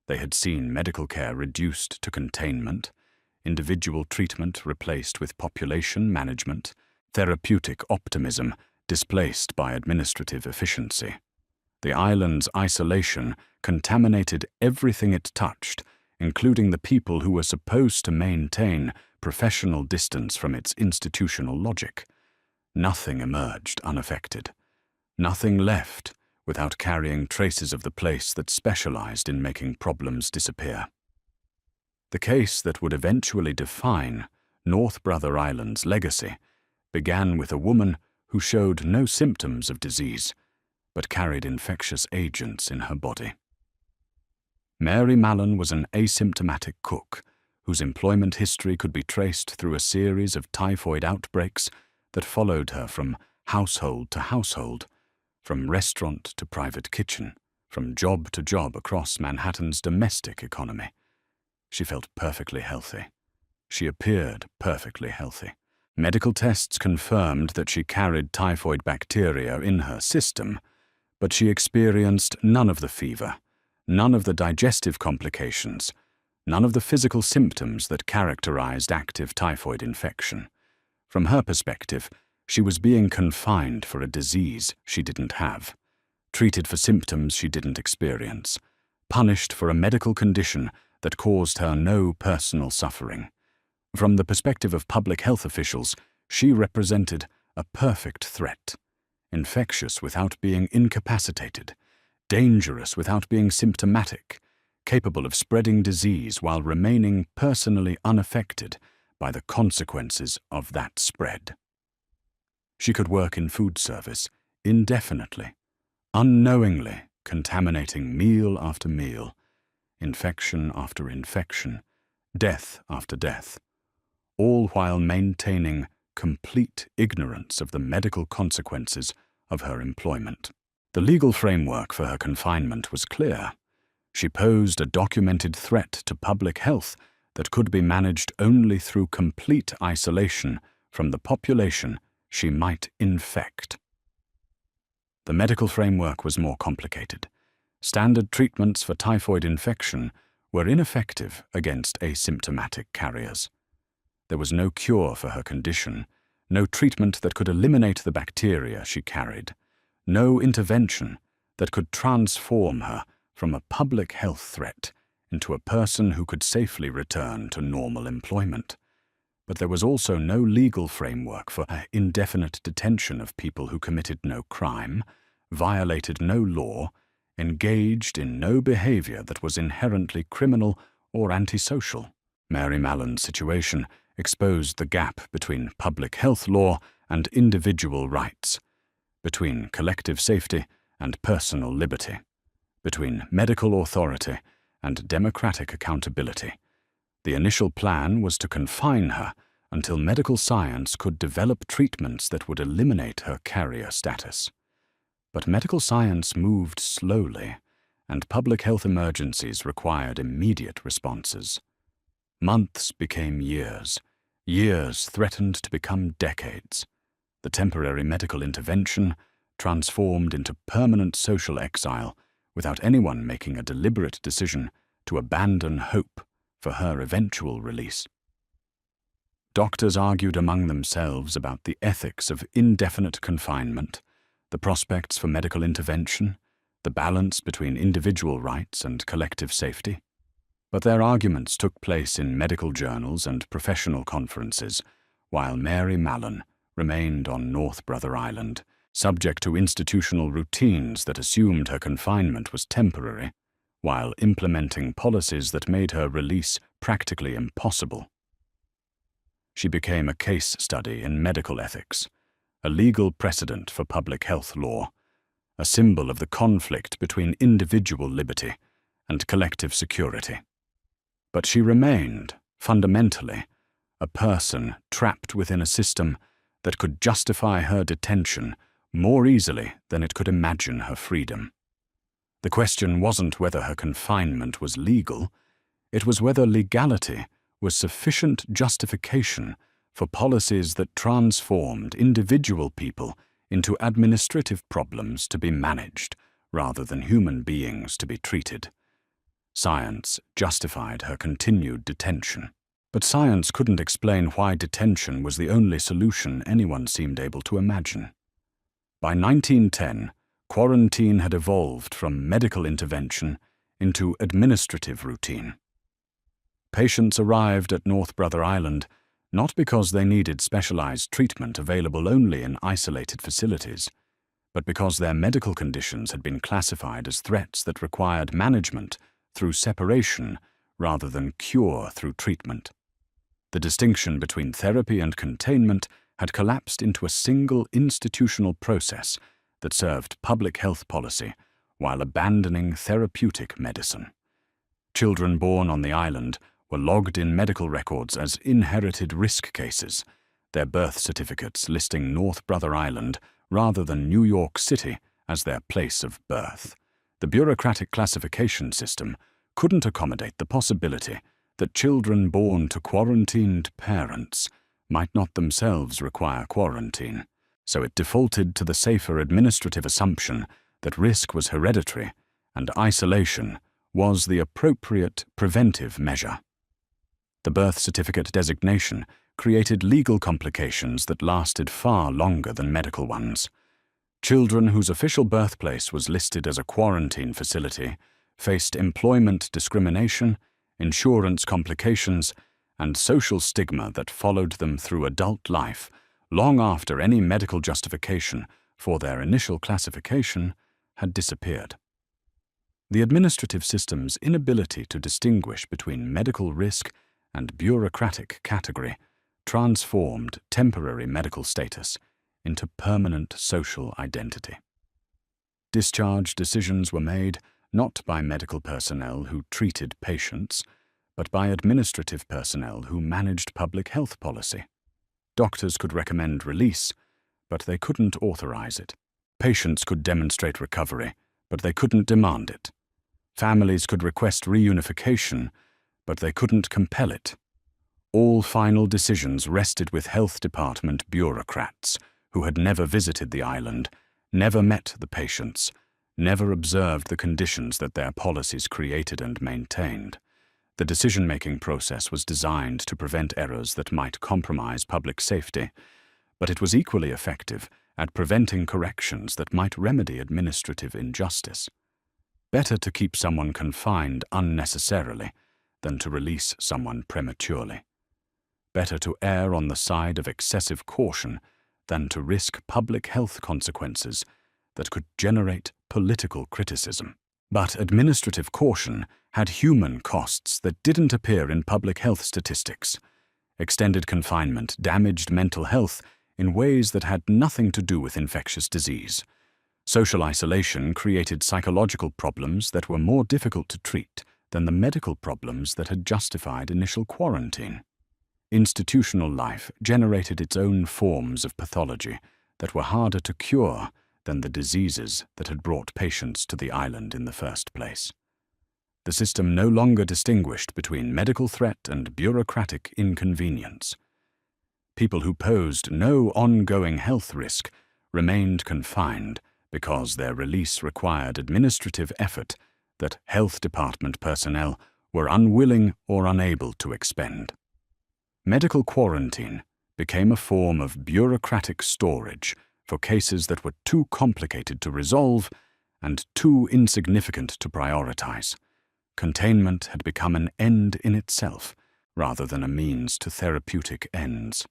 They had seen medical care reduced to containment, individual treatment replaced with population management, therapeutic optimism displaced by administrative efficiency. The island's isolation contaminated everything it touched, including the people who were supposed to maintain professional distance from its institutional logic. Nothing emerged unaffected. Nothing left without carrying traces of the place that specialized in making problems disappear. The case that would eventually define North Brother Island's legacy began with a woman who showed no symptoms of disease, but carried infectious agents in her body. Mary Mallon was an asymptomatic cook whose employment history could be traced through a series of typhoid outbreaks that followed her from household to household, from restaurant to private kitchen, from job to job across Manhattan's domestic economy. She felt perfectly healthy. She appeared perfectly healthy. Medical tests confirmed that she carried typhoid bacteria in her system, but she experienced none of the fever, none of the digestive complications, none of the physical symptoms that characterized active typhoid infection. From her perspective, she was being confined for a disease she didn't have, treated for symptoms she didn't experience, punished for a medical condition that caused her no personal suffering. From the perspective of public health officials, she represented a perfect threat, infectious without being incapacitated, dangerous without being symptomatic, capable of spreading disease while remaining personally unaffected by the consequences of that spread. She could work in food service indefinitely, unknowingly contaminating meal after meal, infection after infection, death after death, all while maintaining complete ignorance of the medical consequences of her employment. The legal framework for her confinement was clear. She posed a documented threat to public health that could be managed only through complete isolation from the population she might infect. The medical framework was more complicated. Standard treatments for typhoid infection were ineffective against asymptomatic carriers. There was no cure for her condition, no treatment that could eliminate the bacteria she carried, no intervention that could transform her from a public health threat into a person who could safely return to normal employment. But there was also no legal framework for indefinite detention of people who committed no crime, violated no law, engaged in no behavior that was inherently criminal or antisocial. Mary Mallon's situation exposed the gap between public health law and individual rights, between collective safety and personal liberty, between medical authority and democratic accountability. The initial plan was to confine her until medical science could develop treatments that would eliminate her carrier status. But medical science moved slowly, and public health emergencies required immediate responses. Months became years. Years threatened to become decades. The temporary medical intervention transformed into permanent social exile without anyone making a deliberate decision to abandon hope for her eventual release. Doctors argued among themselves about the ethics of indefinite confinement, the prospects for medical intervention, the balance between individual rights and collective safety. But their arguments took place in medical journals and professional conferences, while Mary Mallon remained on North Brother Island, subject to institutional routines that assumed her confinement was temporary, while implementing policies that made her release practically impossible. She became a case study in medical ethics, a legal precedent for public health law, a symbol of the conflict between individual liberty and collective security. But she remained, fundamentally, a person trapped within a system that could justify her detention more easily than it could imagine her freedom. The question wasn't whether her confinement was legal, it was whether legality was sufficient justification for policies that transformed individual people into administrative problems to be managed rather than human beings to be treated. Science justified her continued detention. But science couldn't explain why detention was the only solution anyone seemed able to imagine. By 1910, quarantine had evolved from medical intervention into administrative routine. Patients arrived at North Brother Island not because they needed specialized treatment available only in isolated facilities, but because their medical conditions had been classified as threats that required management through separation rather than cure through treatment. The distinction between therapy and containment had collapsed into a single institutional process that served public health policy while abandoning therapeutic medicine. Children born on the island were logged in medical records as inherited risk cases, their birth certificates listing North Brother Island rather than New York City as their place of birth. The bureaucratic classification system couldn't accommodate the possibility that children born to quarantined parents might not themselves require quarantine, so it defaulted to the safer administrative assumption that risk was hereditary and isolation was the appropriate preventive measure. The birth certificate designation created legal complications that lasted far longer than medical ones. Children whose official birthplace was listed as a quarantine facility faced employment discrimination, insurance complications, and social stigma that followed them through adult life long after any medical justification for their initial classification had disappeared. The administrative system's inability to distinguish between medical risk and bureaucratic category transformed temporary medical status into permanent social identity. Discharge decisions were made not by medical personnel who treated patients, but by administrative personnel who managed public health policy. Doctors could recommend release, but they couldn't authorize it. Patients could demonstrate recovery, but they couldn't demand it. Families could request reunification, but they couldn't compel it. All final decisions rested with health department bureaucrats who had never visited the island, never met the patients, never observed the conditions that their policies created and maintained. The decision-making process was designed to prevent errors that might compromise public safety, but it was equally effective at preventing corrections that might remedy administrative injustice. Better to keep someone confined unnecessarily than to release someone prematurely. Better to err on the side of excessive caution than to risk public health consequences that could generate political criticism. But administrative caution had human costs that didn't appear in public health statistics. Extended confinement damaged mental health in ways that had nothing to do with infectious disease. Social isolation created psychological problems that were more difficult to treat than the medical problems that had justified initial quarantine. Institutional life generated its own forms of pathology that were harder to cure than the diseases that had brought patients to the island in the first place. The system no longer distinguished between medical threat and bureaucratic inconvenience. People who posed no ongoing health risk remained confined because their release required administrative effort that health department personnel were unwilling or unable to expend. Medical quarantine became a form of bureaucratic storage for cases that were too complicated to resolve and too insignificant to prioritize. Containment had become an end in itself rather than a means to therapeutic ends.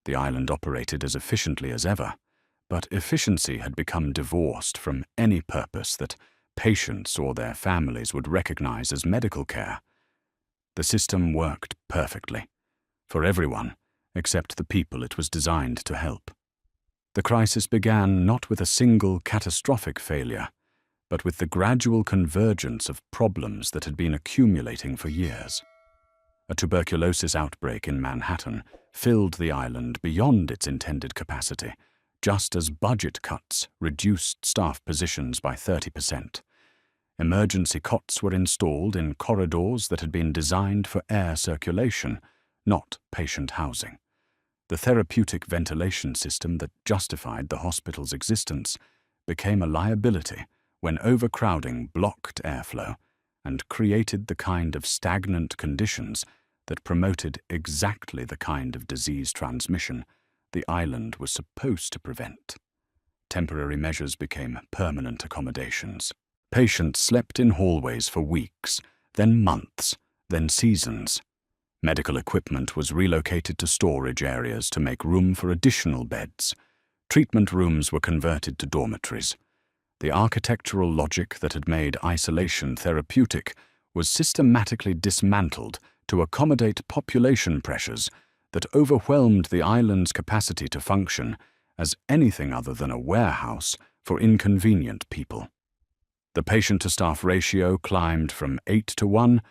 The island operated as efficiently as ever, but efficiency had become divorced from any purpose that patients or their families would recognize as medical care. The system worked perfectly, for everyone except the people it was designed to help. The crisis began not with a single catastrophic failure, but with the gradual convergence of problems that had been accumulating for years. A tuberculosis outbreak in Manhattan filled the island beyond its intended capacity, just as budget cuts reduced staff positions by 30%. Emergency cots were installed in corridors that had been designed for air circulation, not patient housing. The therapeutic ventilation system that justified the hospital's existence became a liability when overcrowding blocked airflow and created the kind of stagnant conditions that promoted exactly the kind of disease transmission the island was supposed to prevent. Temporary measures became permanent accommodations. Patients slept in hallways for weeks, then months, then seasons. Medical equipment was relocated to storage areas to make room for additional beds. Treatment rooms were converted to dormitories. The architectural logic that had made isolation therapeutic was systematically dismantled to accommodate population pressures that overwhelmed the island's capacity to function as anything other than a warehouse for inconvenient people. The patient-to-staff ratio climbed from 8:1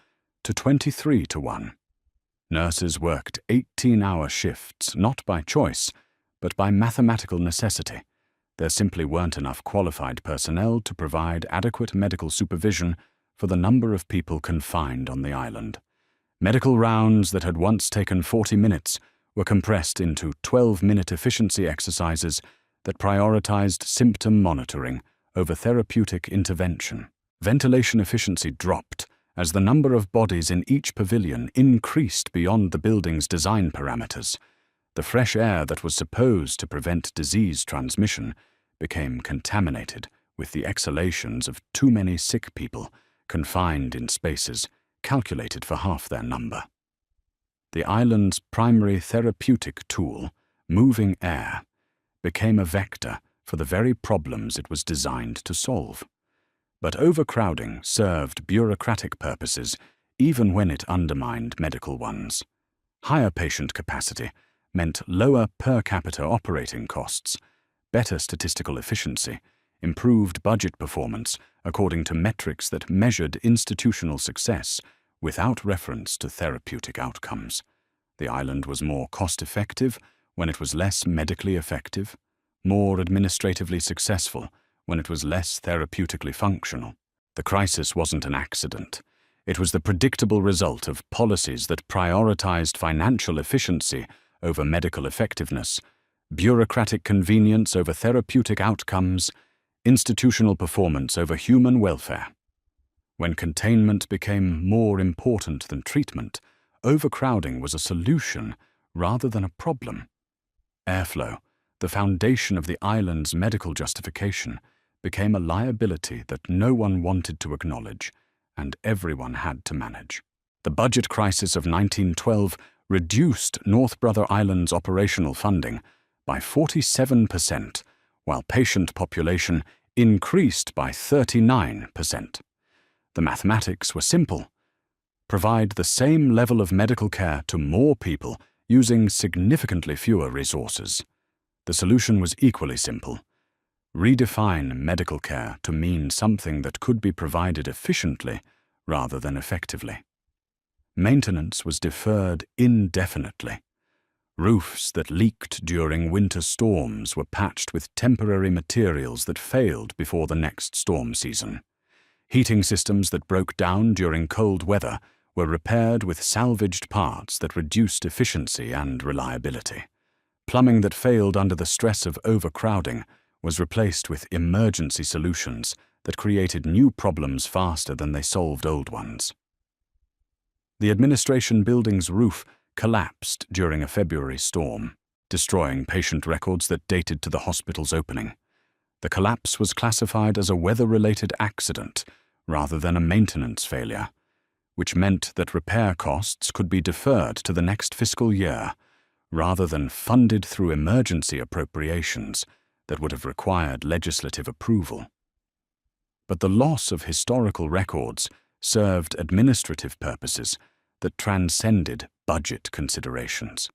to 23:1. Nurses worked 18-hour shifts, not by choice, but by mathematical necessity. There simply weren't enough qualified personnel to provide adequate medical supervision for the number of people confined on the island. Medical rounds that had once taken 40 minutes were compressed into 12-minute efficiency exercises that prioritized symptom monitoring over therapeutic intervention. Ventilation efficiency dropped as the number of bodies in each pavilion increased beyond the building's design parameters. The fresh air that was supposed to prevent disease transmission became contaminated with the exhalations of too many sick people confined in spaces calculated for half their number. The island's primary therapeutic tool, moving air, became a vector for the very problems it was designed to solve. But overcrowding served bureaucratic purposes even when it undermined medical ones. Higher patient capacity meant lower per capita operating costs, better statistical efficiency, improved budget performance according to metrics that measured institutional success without reference to therapeutic outcomes. The island was more cost-effective when it was less medically effective, more administratively successful when it was less therapeutically functional. The crisis wasn't an accident. It was the predictable result of policies that prioritized financial efficiency over medical effectiveness, bureaucratic convenience over therapeutic outcomes, institutional performance over human welfare. When containment became more important than treatment, overcrowding was a solution rather than a problem. Airflow, the foundation of the island's medical justification, became a liability that no one wanted to acknowledge and everyone had to manage. The budget crisis of 1912 reduced North Brother Island's operational funding by 47%, while patient population increased by 39%. The mathematics were simple. Provide the same level of medical care to more people using significantly fewer resources. The solution was equally simple. Redefine medical care to mean something that could be provided efficiently rather than effectively. Maintenance was deferred indefinitely. Roofs that leaked during winter storms were patched with temporary materials that failed before the next storm season. Heating systems that broke down during cold weather were repaired with salvaged parts that reduced efficiency and reliability. Plumbing that failed under the stress of overcrowding was replaced with emergency solutions that created new problems faster than they solved old ones. The administration building's roof collapsed during a February storm, destroying patient records that dated to the hospital's opening. The collapse was classified as a weather-related accident rather than a maintenance failure, which meant that repair costs could be deferred to the next fiscal year rather than funded through emergency appropriations that would have required legislative approval. But the loss of historical records served administrative purposes that transcended budget considerations.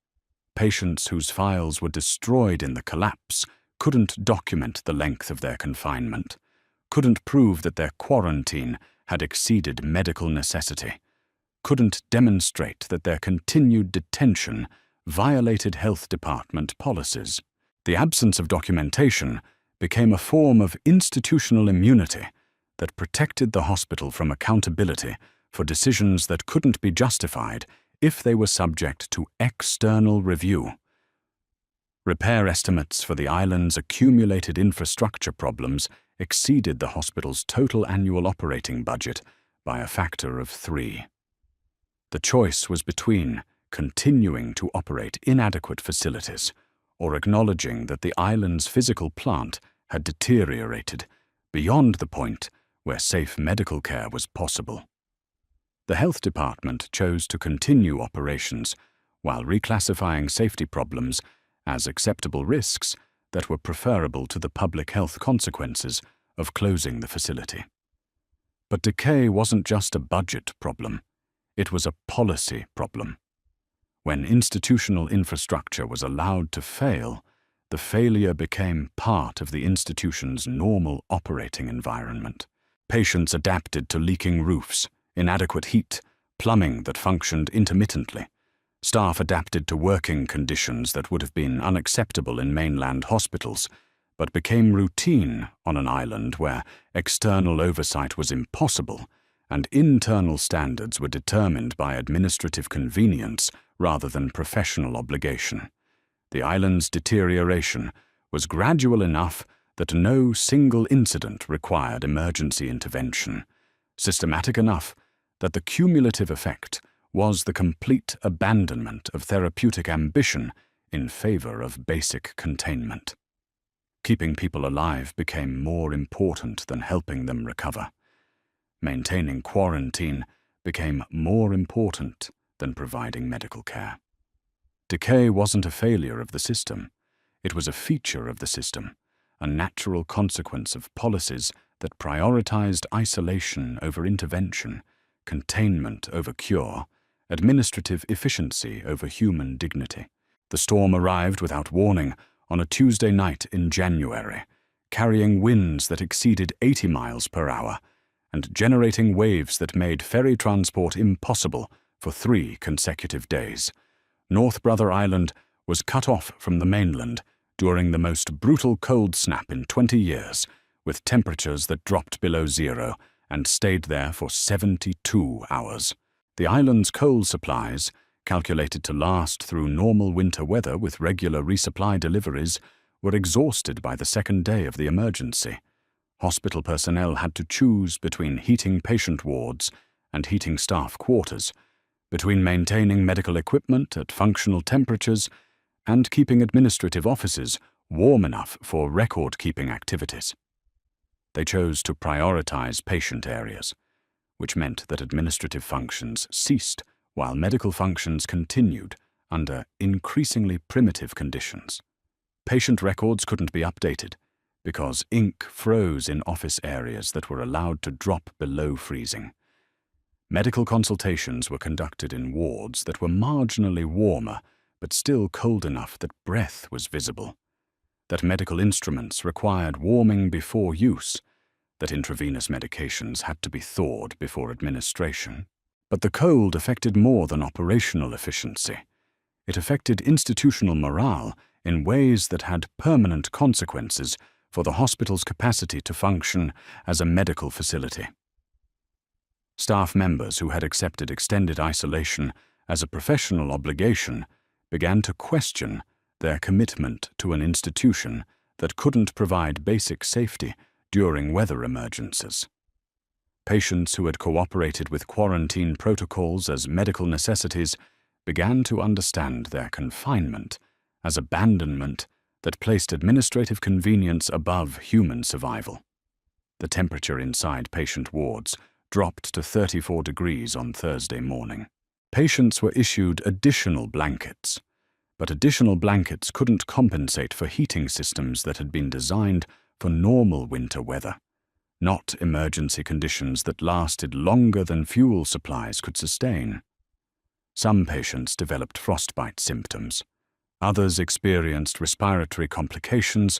Patients whose files were destroyed in the collapse couldn't document the length of their confinement, couldn't prove that their quarantine had exceeded medical necessity, couldn't demonstrate that their continued detention violated health department policies. The absence of documentation became a form of institutional immunity that protected the hospital from accountability for decisions that couldn't be justified if they were subject to external review. Repair estimates for the island's accumulated infrastructure problems exceeded the hospital's total annual operating budget by a factor of 3. The choice was between continuing to operate inadequate facilities or acknowledging that the island's physical plant had deteriorated beyond the point where safe medical care was possible. The health department chose to continue operations while reclassifying safety problems as acceptable risks that were preferable to the public health consequences of closing the facility. But decay wasn't just a budget problem, it was a policy problem. When institutional infrastructure was allowed to fail, the failure became part of the institution's normal operating environment. Patients adapted to leaking roofs, inadequate heat, plumbing that functioned intermittently. Staff adapted to working conditions that would have been unacceptable in mainland hospitals, but became routine on an island where external oversight was impossible and internal standards were determined by administrative convenience rather than professional obligation. The island's deterioration was gradual enough that no single incident required emergency intervention, systematic enough that the cumulative effect was the complete abandonment of therapeutic ambition in favor of basic containment. Keeping people alive became more important than helping them recover. Maintaining quarantine became more important than providing medical care. Decay wasn't a failure of the system. It was a feature of the system, a natural consequence of policies that prioritized isolation over intervention, containment over cure, administrative efficiency over human dignity. The storm arrived without warning on a Tuesday night in January, carrying winds that exceeded 80 miles per hour and generating waves that made ferry transport impossible for 3 consecutive days. North Brother Island was cut off from the mainland during the most brutal cold snap in 20 years, with temperatures that dropped below zero and stayed there for 72 hours. The island's coal supplies, calculated to last through normal winter weather with regular resupply deliveries, were exhausted by the second day of the emergency. Hospital personnel had to choose between heating patient wards and heating staff quarters, between maintaining medical equipment at functional temperatures and keeping administrative offices warm enough for record-keeping activities. They chose to prioritize patient areas, which meant that administrative functions ceased while medical functions continued under increasingly primitive conditions. Patient records couldn't be updated because ink froze in office areas that were allowed to drop below freezing. Medical consultations were conducted in wards that were marginally warmer but still cold enough that breath was visible, that medical instruments required warming before use, that intravenous medications had to be thawed before administration. But the cold affected more than operational efficiency. It affected institutional morale in ways that had permanent consequences for the hospital's capacity to function as a medical facility. Staff members who had accepted extended isolation as a professional obligation began to question their commitment to an institution that couldn't provide basic safety during weather emergencies. Patients who had cooperated with quarantine protocols as medical necessities began to understand their confinement as abandonment that placed administrative convenience above human survival. The temperature inside patient wards dropped to 34 degrees on Thursday morning. Patients were issued additional blankets, but additional blankets couldn't compensate for heating systems that had been designed for normal winter weather. not emergency conditions that lasted longer than fuel supplies could sustain. Some patients developed frostbite symptoms. Others experienced respiratory complications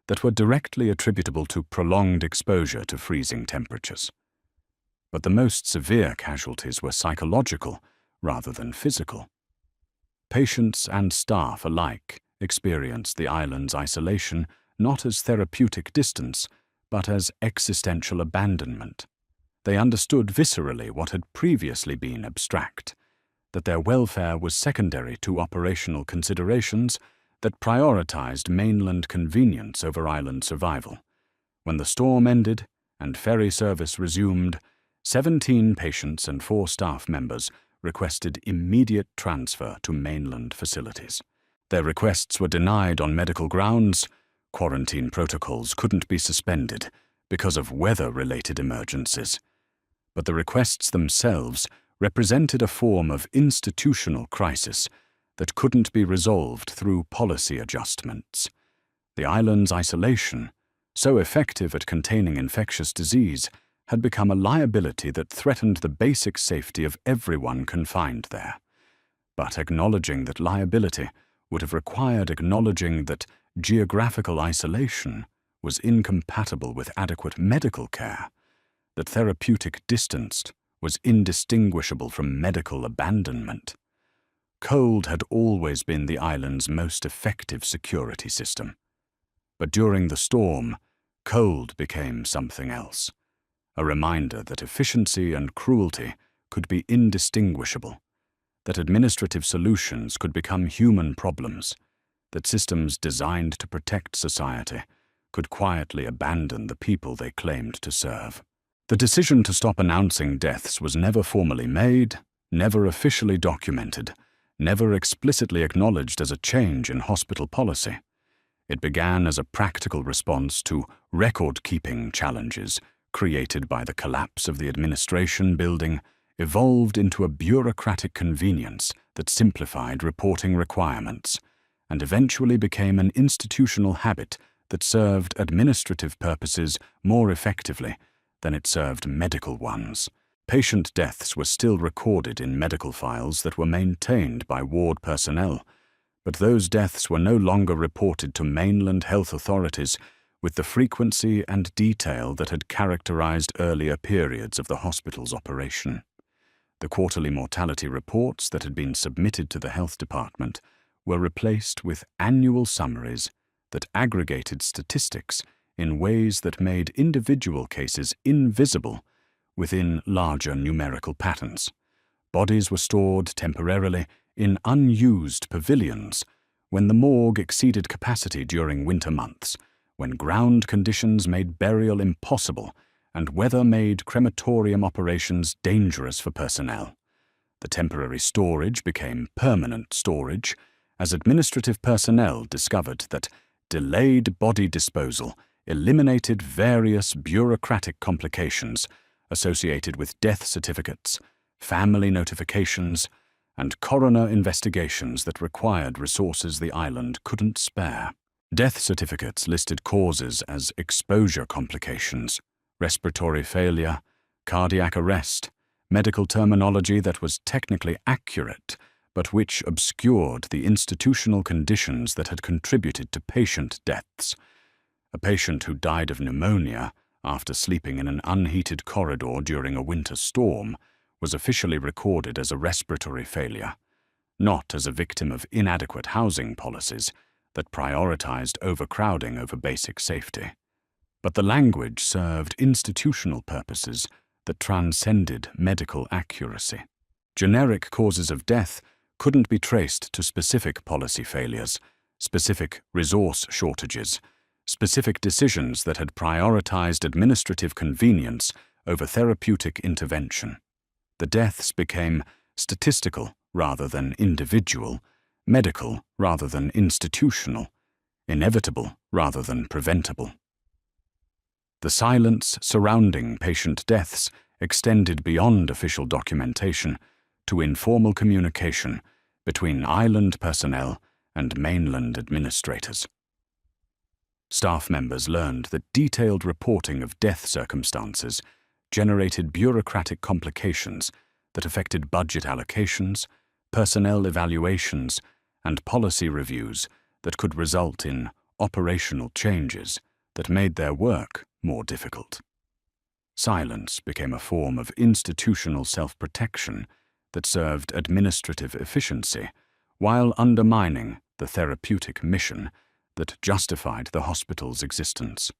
that were directly attributable to prolonged exposure to freezing temperatures. But the most severe casualties were psychological rather than physical. Patients and staff alike experienced the island's isolation not as therapeutic distance, but as existential abandonment. They understood viscerally what had previously been abstract, that their welfare was secondary to operational considerations that prioritized mainland convenience over island survival. When the storm ended and ferry service resumed, 17 patients and 4 staff members requested immediate transfer to mainland facilities. Their requests were denied on medical grounds. Quarantine protocols couldn't be suspended because of weather-related emergencies. But the requests themselves represented a form of institutional crisis that couldn't be resolved through policy adjustments. The island's isolation, so effective at containing infectious disease, had become a liability that threatened the basic safety of everyone confined there. But acknowledging that liability would have required acknowledging that geographical isolation was incompatible with adequate medical care, that therapeutic distance was indistinguishable from medical abandonment. Cold had always been the island's most effective security system. But during the storm, cold became something else, a reminder that efficiency and cruelty could be indistinguishable, that administrative solutions could become human problems, that systems designed to protect society could quietly abandon the people they claimed to serve. The decision to stop announcing deaths was never formally made, never officially documented, never explicitly acknowledged as a change in hospital policy. It began as a practical response to record-keeping challenges created by the collapse of the administration building, evolved into a bureaucratic convenience that simplified reporting requirements, and eventually became an institutional habit that served administrative purposes more effectively than it served medical ones. Patient deaths were still recorded in medical files that were maintained by ward personnel, but those deaths were no longer reported to mainland health authorities with the frequency and detail that had characterized earlier periods of the hospital's operation. The quarterly mortality reports that had been submitted to the health department were replaced with annual summaries that aggregated statistics in ways that made individual cases invisible within larger numerical patterns. Bodies were stored temporarily in unused pavilions when the morgue exceeded capacity during winter months, when ground conditions made burial impossible and weather made crematorium operations dangerous for personnel. The temporary storage became permanent storage as administrative personnel discovered that delayed body disposal eliminated various bureaucratic complications associated with death certificates, family notifications, and coroner investigations that required resources the island couldn't spare. Death certificates listed causes as exposure complications, respiratory failure, cardiac arrest, medical terminology that was technically accurate but which obscured the institutional conditions that had contributed to patient deaths. A patient who died of pneumonia after sleeping in an unheated corridor during a winter storm was officially recorded as a respiratory failure, not as a victim of inadequate housing policies that prioritized overcrowding over basic safety. But the language served institutional purposes that transcended medical accuracy. Generic causes of death couldn't be traced to specific policy failures, specific resource shortages, specific decisions that had prioritized administrative convenience over therapeutic intervention. The deaths became statistical rather than individual, medical rather than institutional, inevitable rather than preventable. The silence surrounding patient deaths extended beyond official documentation to informal communication between island personnel and mainland administrators. Staff members learned that detailed reporting of death circumstances generated bureaucratic complications that affected budget allocations, personnel evaluations, and policy reviews that could result in operational changes that made their work more difficult. Silence became a form of institutional self-protection that served administrative efficiency while undermining the therapeutic mission that justified the hospital's existence.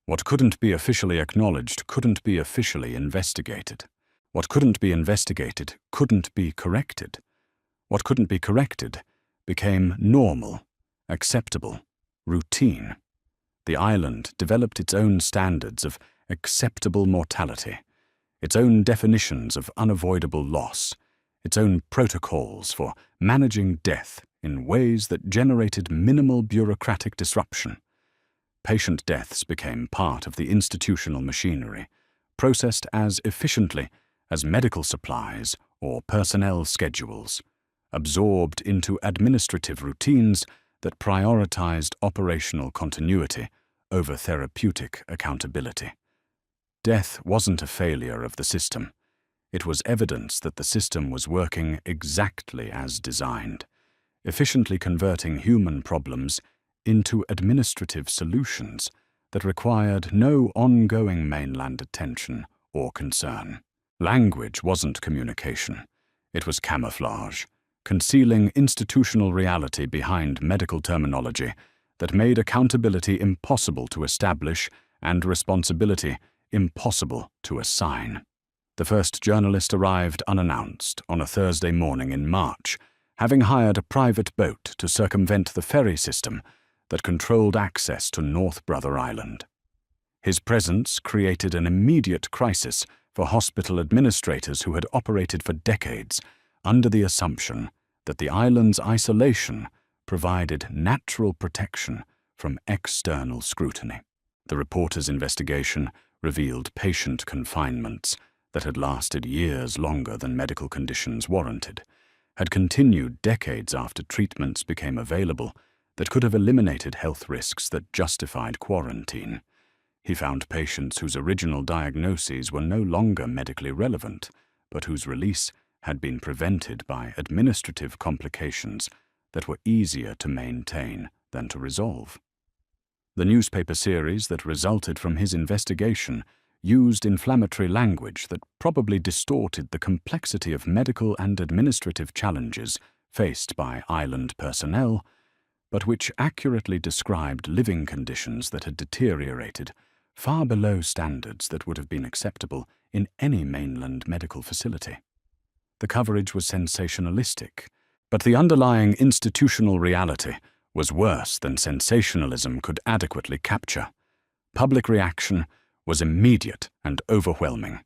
What couldn't be officially acknowledged couldn't be officially investigated. What couldn't be investigated couldn't be corrected. What couldn't be corrected became normal, acceptable, routine. The island developed its own standards of acceptable mortality, its own definitions of unavoidable loss, its own protocols for managing death in ways that generated minimal bureaucratic disruption. Patient deaths became part of the institutional machinery, processed as efficiently as medical supplies or personnel schedules, absorbed into administrative routines that prioritized operational continuity over therapeutic accountability. Death wasn't a failure of the system. It was evidence that the system was working exactly as designed, efficiently converting human problems into administrative solutions that required no ongoing mainland attention or concern. Language wasn't communication. It was camouflage, concealing institutional reality behind medical terminology that made accountability impossible to establish and responsibility impossible to assign. The first journalist arrived unannounced on a Thursday morning in March, having hired a private boat to circumvent the ferry system that controlled access to North Brother Island. His presence created an immediate crisis for hospital administrators who had operated for decades under the assumption that the island's isolation provided natural protection from external scrutiny. The reporter's investigation revealed patient confinements that had lasted years longer than medical conditions warranted, had continued decades after treatments became available that could have eliminated health risks that justified quarantine. He found patients whose original diagnoses were no longer medically relevant, but whose release had been prevented by administrative complications that were easier to maintain than to resolve. The newspaper series that resulted from his investigation used inflammatory language that probably distorted the complexity of medical and administrative challenges faced by island personnel, but which accurately described living conditions that had deteriorated far below standards that would have been acceptable in any mainland medical facility. The coverage was sensationalistic, but the underlying institutional reality was worse than sensationalism could adequately capture. Public reaction was immediate and overwhelming.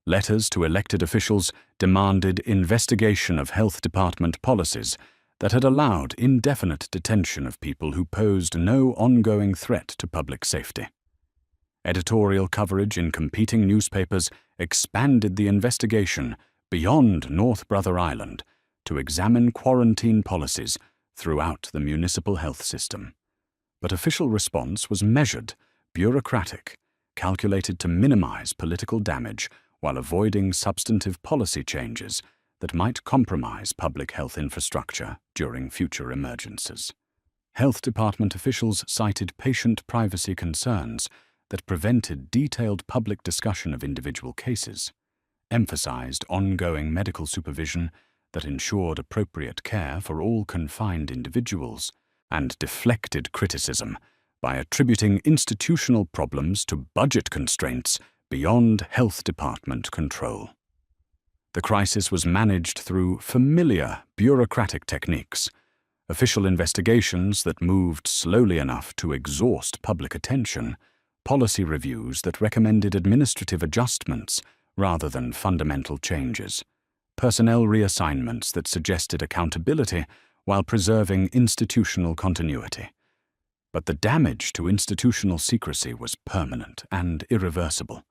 Letters to elected officials demanded investigation of health department policies that had allowed indefinite detention of people who posed no ongoing threat to public safety. Editorial coverage in competing newspapers expanded the investigation beyond North Brother Island to examine quarantine policies throughout the municipal health system. But official response was measured, bureaucratic, calculated to minimize political damage while avoiding substantive policy changes that might compromise public health infrastructure during future emergencies. Health department officials cited patient privacy concerns that prevented detailed public discussion of individual cases, emphasized ongoing medical supervision that ensured appropriate care for all confined individuals, and deflected criticism by attributing institutional problems to budget constraints beyond health department control. The crisis was managed through familiar bureaucratic techniques, official investigations that moved slowly enough to exhaust public attention, policy reviews that recommended administrative adjustments rather than fundamental changes, personnel reassignments that suggested accountability while preserving institutional continuity. But the damage to institutional secrecy was permanent and irreversible.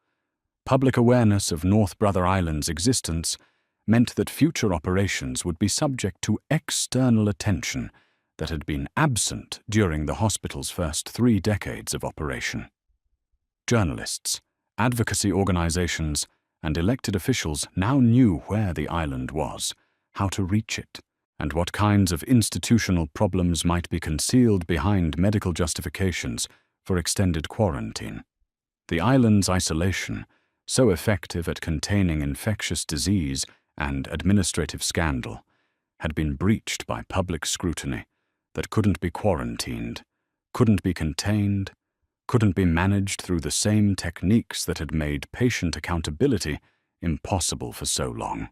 Public awareness of North Brother Island's existence meant that future operations would be subject to external attention that had been absent during the hospital's first 3 decades of operation. Journalists, advocacy organizations, and elected officials now knew where the island was, how to reach it, and what kinds of institutional problems might be concealed behind medical justifications for extended quarantine. The island's isolation, so effective at containing infectious disease and administrative scandal, had been breached by public scrutiny that couldn't be quarantined, couldn't be contained, couldn't be managed through the same techniques that had made patient accountability impossible for so long.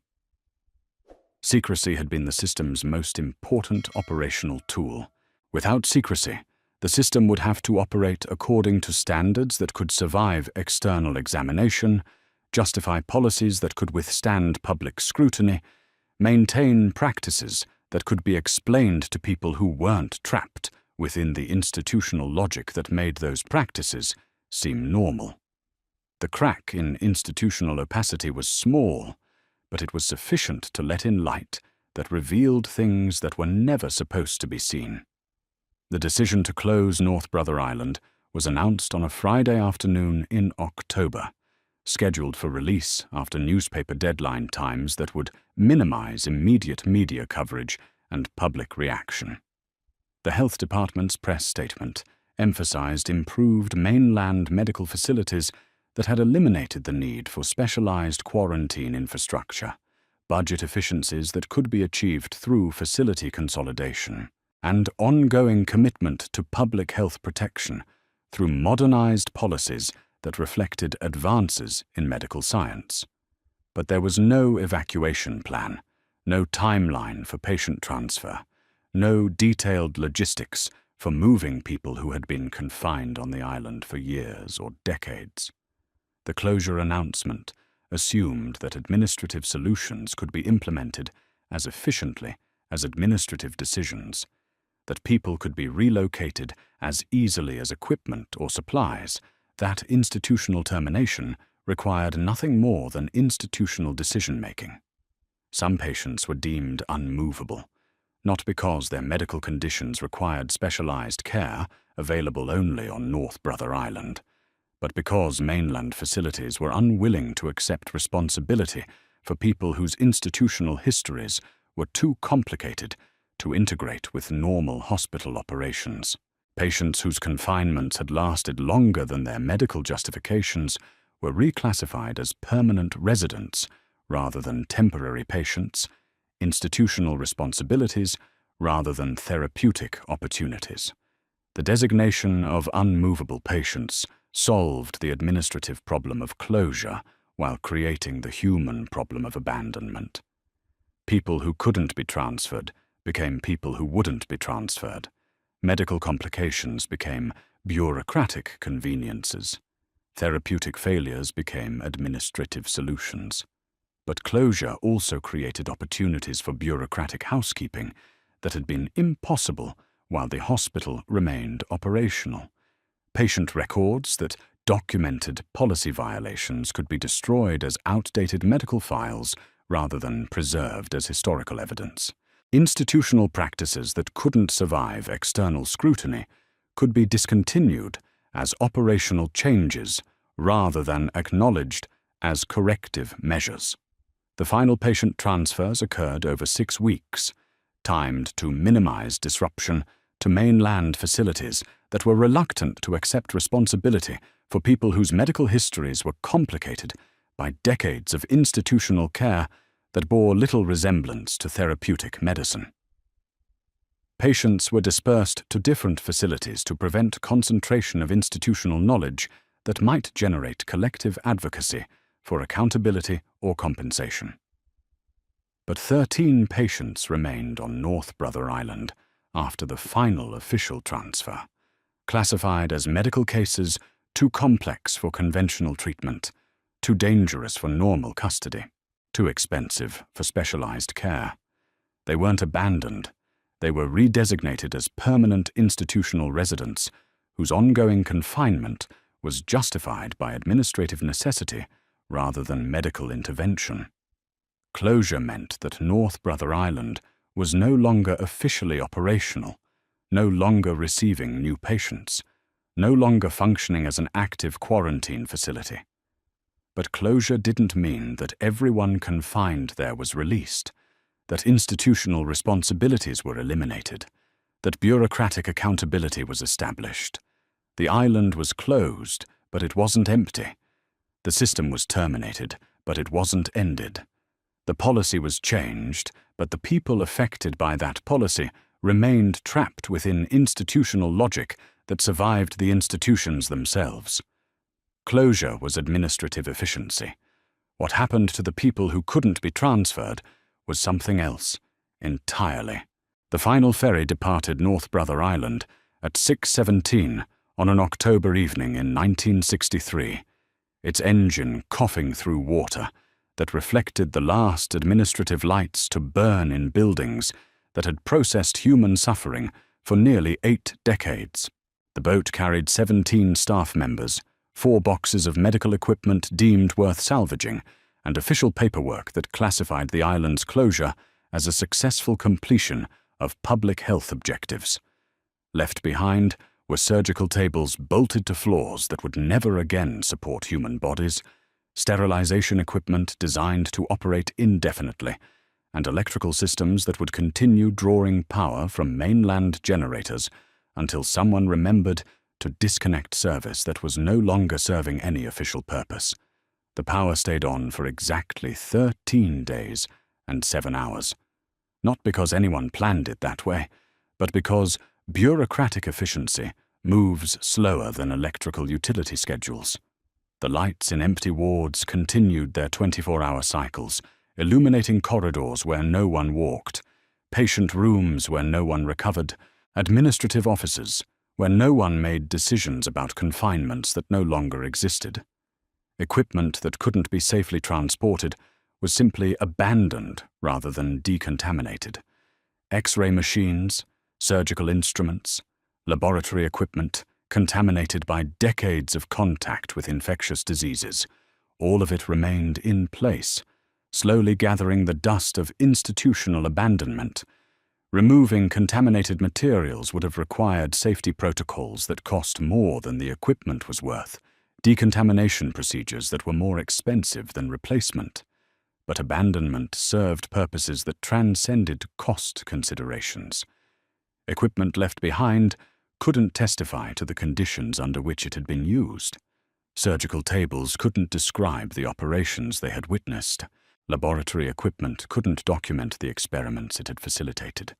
Secrecy had been the system's most important operational tool. Without secrecy, the system would have to operate according to standards that could survive external examination, justify policies that could withstand public scrutiny, maintain practices that could be explained to people who weren't trapped within the institutional logic that made those practices seem normal. The crack in institutional opacity was small, but it was sufficient to let in light that revealed things that were never supposed to be seen. The decision to close North Brother Island was announced on a Friday afternoon in October, scheduled for release after newspaper deadline times that would minimize immediate media coverage and public reaction. The health department's press statement emphasized improved mainland medical facilities that had eliminated the need for specialized quarantine infrastructure, budget efficiencies that could be achieved through facility consolidation, and ongoing commitment to public health protection through modernized policies that reflected advances in medical science. But there was no evacuation plan, no timeline for patient transfer, no detailed logistics for moving people who had been confined on the island for years or decades. The closure announcement assumed that administrative solutions could be implemented as efficiently as administrative decisions, that people could be relocated as easily as equipment or supplies, that institutional termination required nothing more than institutional decision-making. Some patients were deemed unmovable, not because their medical conditions required specialized care available only on North Brother Island, but because mainland facilities were unwilling to accept responsibility for people whose institutional histories were too complicated to integrate with normal hospital operations. Patients whose confinements had lasted longer than their medical justifications were reclassified as permanent residents rather than temporary patients, institutional responsibilities rather than therapeutic opportunities. The designation of unmovable patients solved the administrative problem of closure while creating the human problem of abandonment. People who couldn't be transferred became people who wouldn't be transferred. Medical complications became bureaucratic conveniences. Therapeutic failures became administrative solutions. But closure also created opportunities for bureaucratic housekeeping that had been impossible while the hospital remained operational. Patient records that documented policy violations could be destroyed as outdated medical files rather than preserved as historical evidence. Institutional practices that couldn't survive external scrutiny could be discontinued as operational changes rather than acknowledged as corrective measures. The final patient transfers occurred over 6 weeks, timed to minimize disruption to mainland facilities that were reluctant to accept responsibility for people whose medical histories were complicated by decades of institutional care that bore little resemblance to therapeutic medicine. Patients were dispersed to different facilities to prevent concentration of institutional knowledge that might generate collective advocacy for accountability or compensation. But 13 patients remained on North Brother Island after the final official transfer, classified as medical cases too complex for conventional treatment, too dangerous for normal custody, too expensive for specialized care. They weren't abandoned. They were redesignated as permanent institutional residents whose ongoing confinement was justified by administrative necessity rather than medical intervention. Closure meant that North Brother Island was no longer officially operational, no longer receiving new patients, no longer functioning as an active quarantine facility. But closure didn't mean that everyone confined there was released, that institutional responsibilities were eliminated, that bureaucratic accountability was established. The island was closed, but it wasn't empty. The system was terminated, but it wasn't ended. The policy was changed, but the people affected by that policy remained trapped within institutional logic that survived the institutions themselves. Closure was administrative efficiency. What happened to the people who couldn't be transferred was something else entirely. The final ferry departed North Brother Island at 6:17 on an October evening in 1963, its engine coughing through water that reflected the last administrative lights to burn in buildings that had processed human suffering for nearly 8 decades. The boat carried 17 staff members, 4 boxes of medical equipment deemed worth salvaging, and official paperwork that classified the island's closure as a successful completion of public health objectives. Left behind were surgical tables bolted to floors that would never again support human bodies, sterilization equipment designed to operate indefinitely, and electrical systems that would continue drawing power from mainland generators until someone remembered to disconnect service that was no longer serving any official purpose. The power stayed on for exactly 13 days and 7 hours. Not because anyone planned it that way, but because bureaucratic efficiency moves slower than electrical utility schedules. The lights in empty wards continued their 24-hour cycles, illuminating corridors where no one walked, patient rooms where no one recovered, administrative offices where no one made decisions about confinements that no longer existed. Equipment that couldn't be safely transported was simply abandoned rather than decontaminated. X-ray machines, surgical instruments, laboratory equipment contaminated by decades of contact with infectious diseases, all of it remained in place, slowly gathering the dust of institutional abandonment. Removing contaminated materials would have required safety protocols that cost more than the equipment was worth, decontamination procedures that were more expensive than replacement. But abandonment served purposes that transcended cost considerations. Equipment left behind couldn't testify to the conditions under which it had been used. Surgical tables couldn't describe the operations they had witnessed. Laboratory equipment couldn't document the experiments it had facilitated.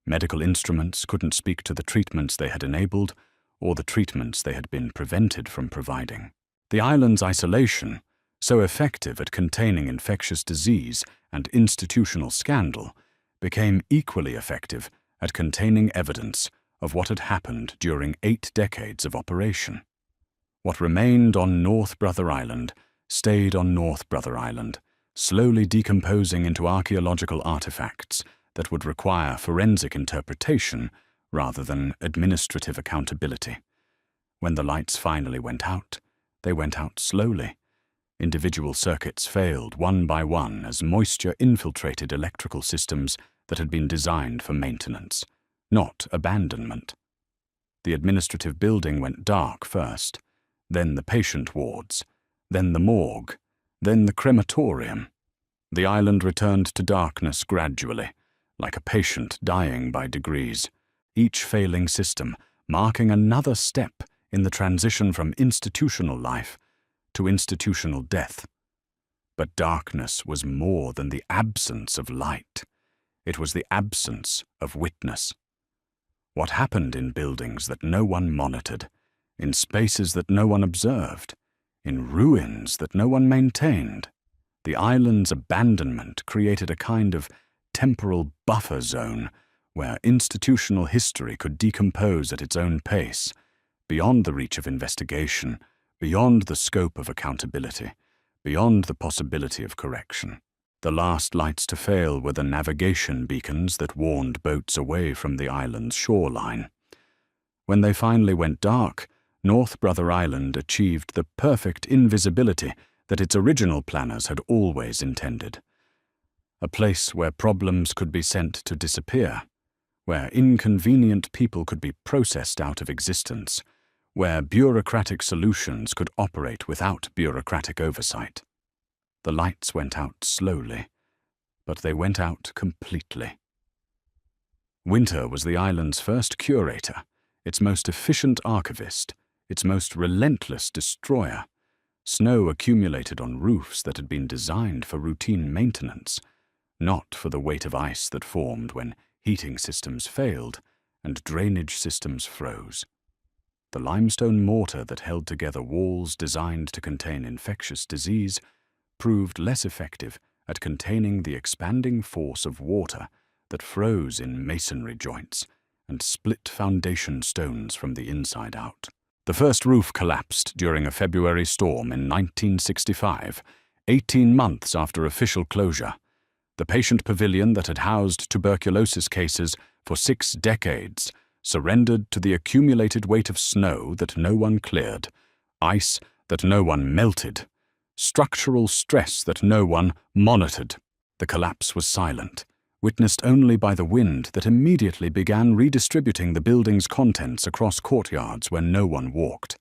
Medical instruments couldn't speak to the treatments they had enabled or the treatments they had been prevented from providing. The island's isolation, so effective at containing infectious disease and institutional scandal, became equally effective at containing evidence of what had happened during 8 decades of operation. What remained on North Brother Island stayed on North Brother Island, slowly decomposing into archaeological artifacts that would require forensic interpretation rather than administrative accountability. When the lights finally went out, they went out slowly. Individual circuits failed one by one as moisture infiltrated electrical systems that had been designed for maintenance, not abandonment. The administrative building went dark first, then the patient wards, then the morgue, then the crematorium. The island returned to darkness gradually, like a patient dying by degrees, each failing system marking another step in the transition from institutional life to institutional death. But darkness was more than the absence of light. It was the absence of witness. What happened in buildings that no one monitored, in spaces that no one observed, in ruins that no one maintained? The island's abandonment created a kind of temporal buffer zone where institutional history could decompose at its own pace, beyond the reach of investigation, beyond the scope of accountability, beyond the possibility of correction. The last lights to fail were the navigation beacons that warned boats away from the island's shoreline. When they finally went dark, North Brother Island achieved the perfect invisibility that its original planners had always intended. A place where problems could be sent to disappear, where inconvenient people could be processed out of existence, where bureaucratic solutions could operate without bureaucratic oversight. The lights went out slowly, but they went out completely. Winter was the island's first curator, its most efficient archivist, its most relentless destroyer. Snow accumulated on roofs that had been designed for routine maintenance, not for the weight of ice that formed when heating systems failed and drainage systems froze. The limestone mortar that held together walls designed to contain infectious disease proved less effective at containing the expanding force of water that froze in masonry joints and split foundation stones from the inside out. The first roof collapsed during a February storm in 1965, 18 months after official closure. The patient pavilion that had housed tuberculosis cases for 6 decades surrendered to the accumulated weight of snow that no one cleared, ice that no one melted, structural stress that no one monitored. The collapse was silent, witnessed only by the wind that immediately began redistributing the building's contents across courtyards where no one walked.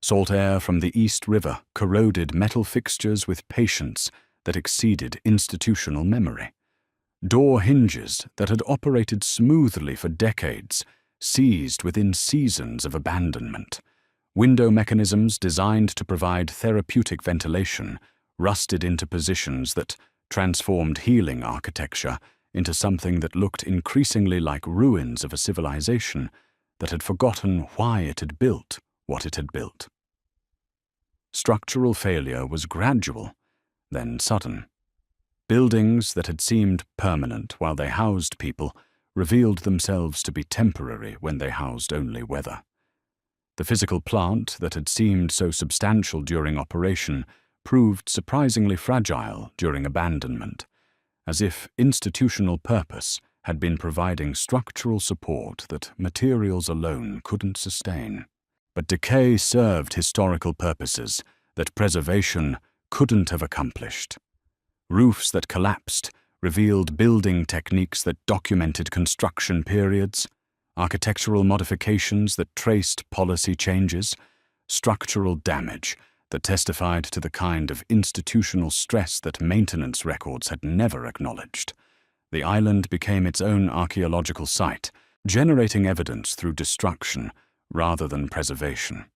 Salt air from the East River corroded metal fixtures with patience that exceeded institutional memory. Door hinges that had operated smoothly for decades seized within seasons of abandonment. Window mechanisms designed to provide therapeutic ventilation rusted into positions that transformed healing architecture into something that looked increasingly like ruins of a civilization that had forgotten why it had built what it had built. Structural failure was gradual, then sudden. Buildings that had seemed permanent while they housed people revealed themselves to be temporary when they housed only weather. The physical plant that had seemed so substantial during operation proved surprisingly fragile during abandonment, as if institutional purpose had been providing structural support that materials alone couldn't sustain. But decay served historical purposes that preservation couldn't have accomplished. Roofs that collapsed revealed building techniques that documented construction periods, architectural modifications that traced policy changes, structural damage that testified to the kind of institutional stress that maintenance records had never acknowledged. The island became its own archaeological site, generating evidence through destruction rather than preservation.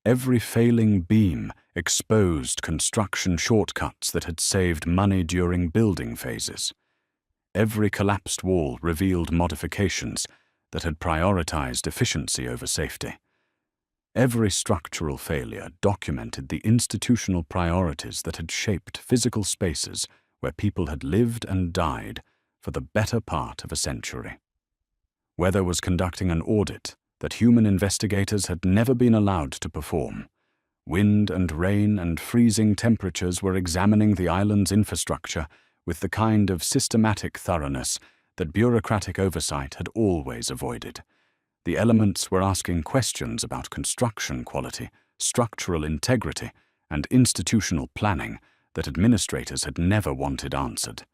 Every failing beam exposed construction shortcuts that had saved money during building phases. Every collapsed wall revealed modifications that had prioritized efficiency over safety. Every structural failure documented the institutional priorities that had shaped physical spaces where people had lived and died for the better part of a century. Weather was conducting an audit that human investigators had never been allowed to perform. Wind and rain and freezing temperatures were examining the island's infrastructure with the kind of systematic thoroughness that bureaucratic oversight had always avoided. The elements were asking questions about construction quality, structural integrity, and institutional planning that administrators had never wanted answered.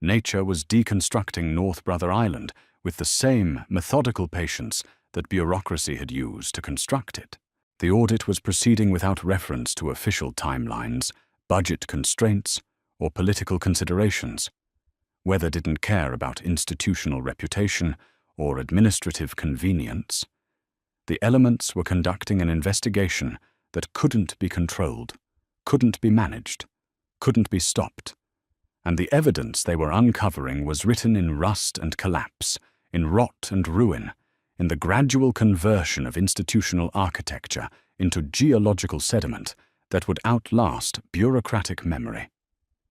Nature was deconstructing North Brother Island with the same methodical patience that bureaucracy had used to construct it. The audit was proceeding without reference to official timelines, budget constraints, or political considerations. Weather didn't care about institutional reputation or administrative convenience. The elements were conducting an investigation that couldn't be controlled, couldn't be managed, couldn't be stopped. And the evidence they were uncovering was written in rust and collapse, in rot and ruin, in the gradual conversion of institutional architecture into geological sediment that would outlast bureaucratic memory.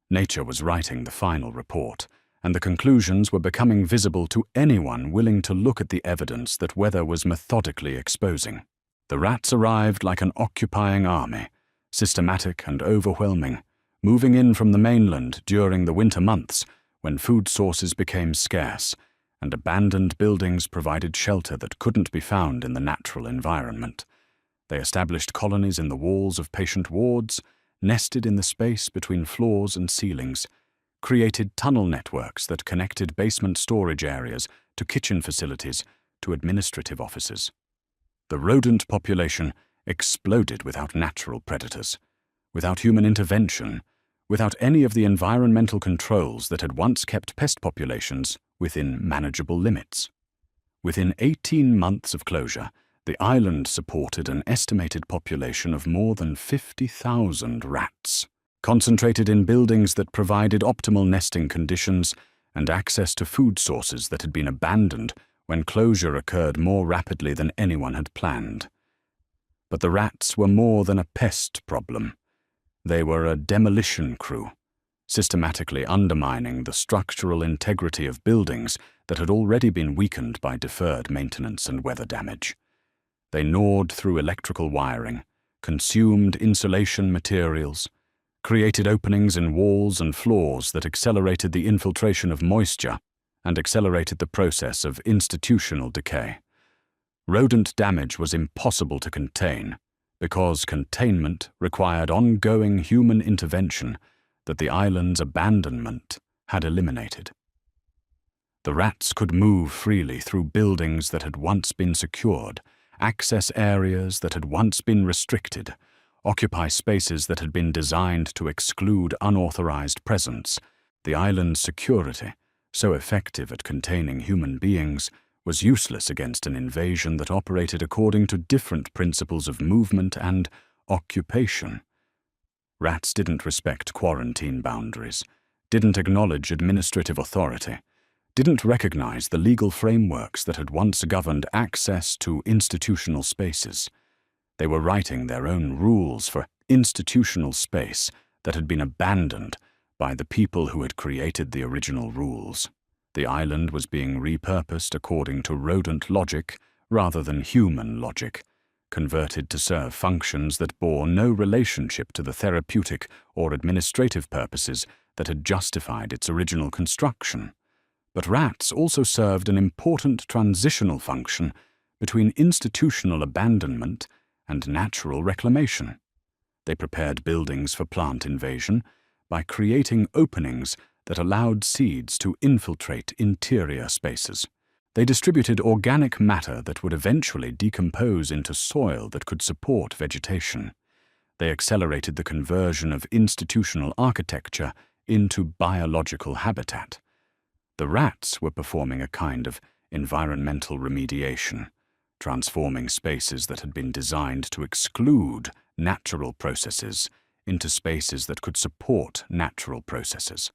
Nature was writing the final report, and the conclusions were becoming visible to anyone willing to look at the evidence that weather was methodically exposing. The rats arrived like an occupying army, systematic and overwhelming, moving in from the mainland during the winter months when food sources became scarce and abandoned buildings provided shelter that couldn't be found in the natural environment. They established colonies in the walls of patient wards, nested in the space between floors and ceilings, created tunnel networks that connected basement storage areas to kitchen facilities to administrative offices. The rodent population exploded without natural predators, without human intervention, without any of the environmental controls that had once kept pest populations within manageable limits. Within 18 months of closure, the island supported an estimated population of more than 50,000 rats, concentrated in buildings that provided optimal nesting conditions and access to food sources that had been abandoned when closure occurred more rapidly than anyone had planned. But the rats were more than a pest problem. They were a demolition crew, systematically undermining the structural integrity of buildings that had already been weakened by deferred maintenance and weather damage. They gnawed through electrical wiring, consumed insulation materials, created openings in walls and floors that accelerated the infiltration of moisture and accelerated the process of institutional decay. Rodent damage was impossible to contain because containment required ongoing human intervention that the island's abandonment had eliminated. The rats could move freely through buildings that had once been secured, access areas that had once been restricted, occupy spaces that had been designed to exclude unauthorized presence. The island's security, so effective at containing human beings, was useless against an invasion that operated according to different principles of movement and occupation. Rats didn't respect quarantine boundaries, didn't acknowledge administrative authority, didn't recognize the legal frameworks that had once governed access to institutional spaces. They were writing their own rules for institutional space that had been abandoned by the people who had created the original rules. The island was being repurposed according to rodent logic rather than human logic, converted to serve functions that bore no relationship to the therapeutic or administrative purposes that had justified its original construction. But rats also served an important transitional function between institutional abandonment and natural reclamation. They prepared buildings for plant invasion by creating openings that allowed seeds to infiltrate interior spaces. They distributed organic matter that would eventually decompose into soil that could support vegetation. They accelerated the conversion of institutional architecture into biological habitat. The rats were performing a kind of environmental remediation, transforming spaces that had been designed to exclude natural processes into spaces that could support natural processes.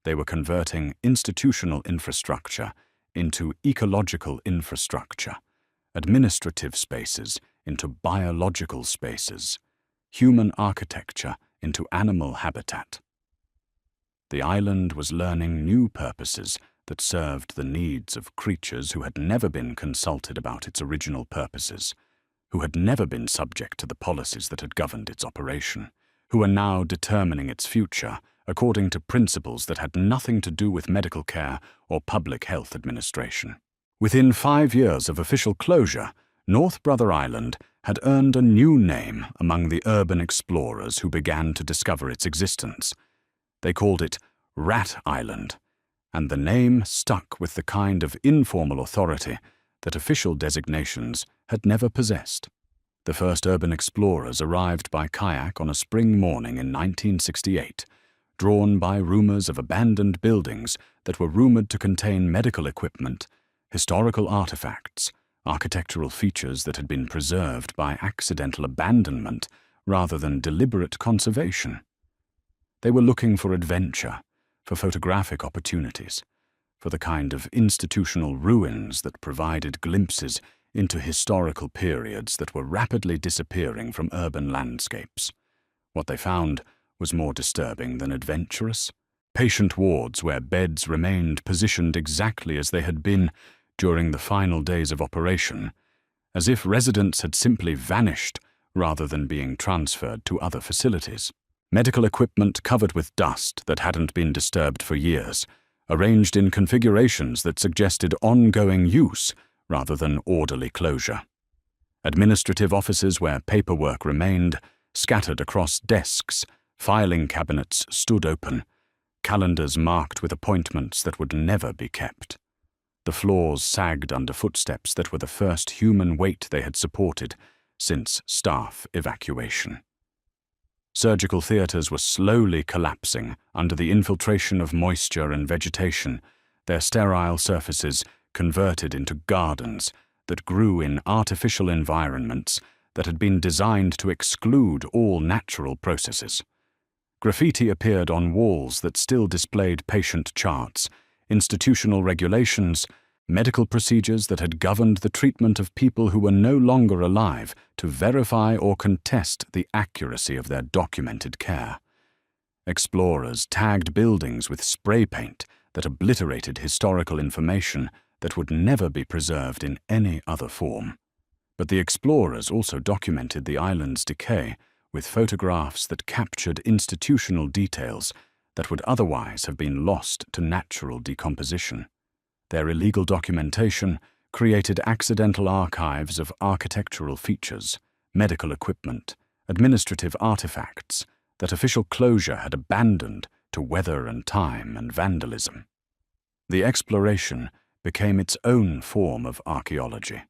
They were converting institutional infrastructure into ecological infrastructure, administrative spaces into biological spaces, human architecture into animal habitat. The island was learning new purposes that served the needs of creatures who had never been consulted about its original purposes, who had never been subject to the policies that had governed its operation, who were now determining its future according to principles that had nothing to do with medical care or public health administration. Within 5 years of official closure, North Brother Island had earned a new name among the urban explorers who began to discover its existence. They called it Rat Island, and the name stuck with the kind of informal authority that official designations had never possessed. The first urban explorers arrived by kayak on a spring morning in 1968, drawn by rumors of abandoned buildings that were rumored to contain medical equipment, historical artifacts, architectural features that had been preserved by accidental abandonment rather than deliberate conservation. They were looking for adventure, for photographic opportunities, for the kind of institutional ruins that provided glimpses into historical periods that were rapidly disappearing from urban landscapes. What they found was more disturbing than adventurous. Patient wards where beds remained positioned exactly as they had been during the final days of operation, as if residents had simply vanished rather than being transferred to other facilities. Medical equipment covered with dust that hadn't been disturbed for years, arranged in configurations that suggested ongoing use rather than orderly closure. Administrative offices where paperwork remained, scattered across desks, filing cabinets stood open, calendars marked with appointments that would never be kept. The floors sagged under footsteps that were the first human weight they had supported since staff evacuation. Surgical theaters were slowly collapsing under the infiltration of moisture and vegetation, their sterile surfaces converted into gardens that grew in artificial environments that had been designed to exclude all natural processes. Graffiti appeared on walls that still displayed patient charts, institutional regulations, medical procedures that had governed the treatment of people who were no longer alive to verify or contest the accuracy of their documented care. Explorers tagged buildings with spray paint that obliterated historical information that would never be preserved in any other form. But the explorers also documented the island's decay with photographs that captured institutional details that would otherwise have been lost to natural decomposition. Their illegal documentation created accidental archives of architectural features, medical equipment, administrative artifacts that official closure had abandoned to weather and time and vandalism. The exploration became its own form of archaeology,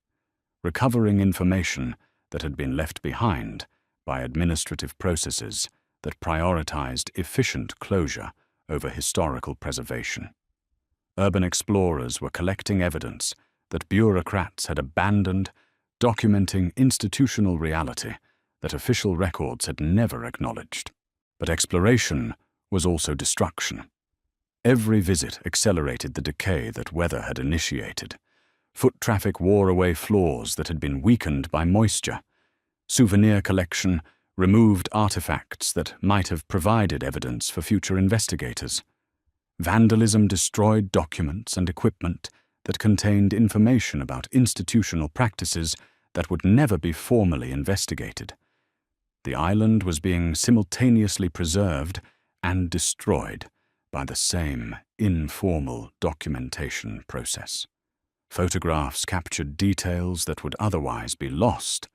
recovering information that had been left behind by administrative processes that prioritized efficient closure over historical preservation. Urban explorers were collecting evidence that bureaucrats had abandoned, documenting institutional reality that official records had never acknowledged. But exploration was also destruction. Every visit accelerated the decay that weather had initiated. Foot traffic wore away floors that had been weakened by moisture. Souvenir collection removed artifacts that might have provided evidence for future investigators. Vandalism destroyed documents and equipment that contained information about institutional practices that would never be formally investigated. The island was being simultaneously preserved and destroyed by the same informal documentation process. Photographs captured details that would otherwise be lost,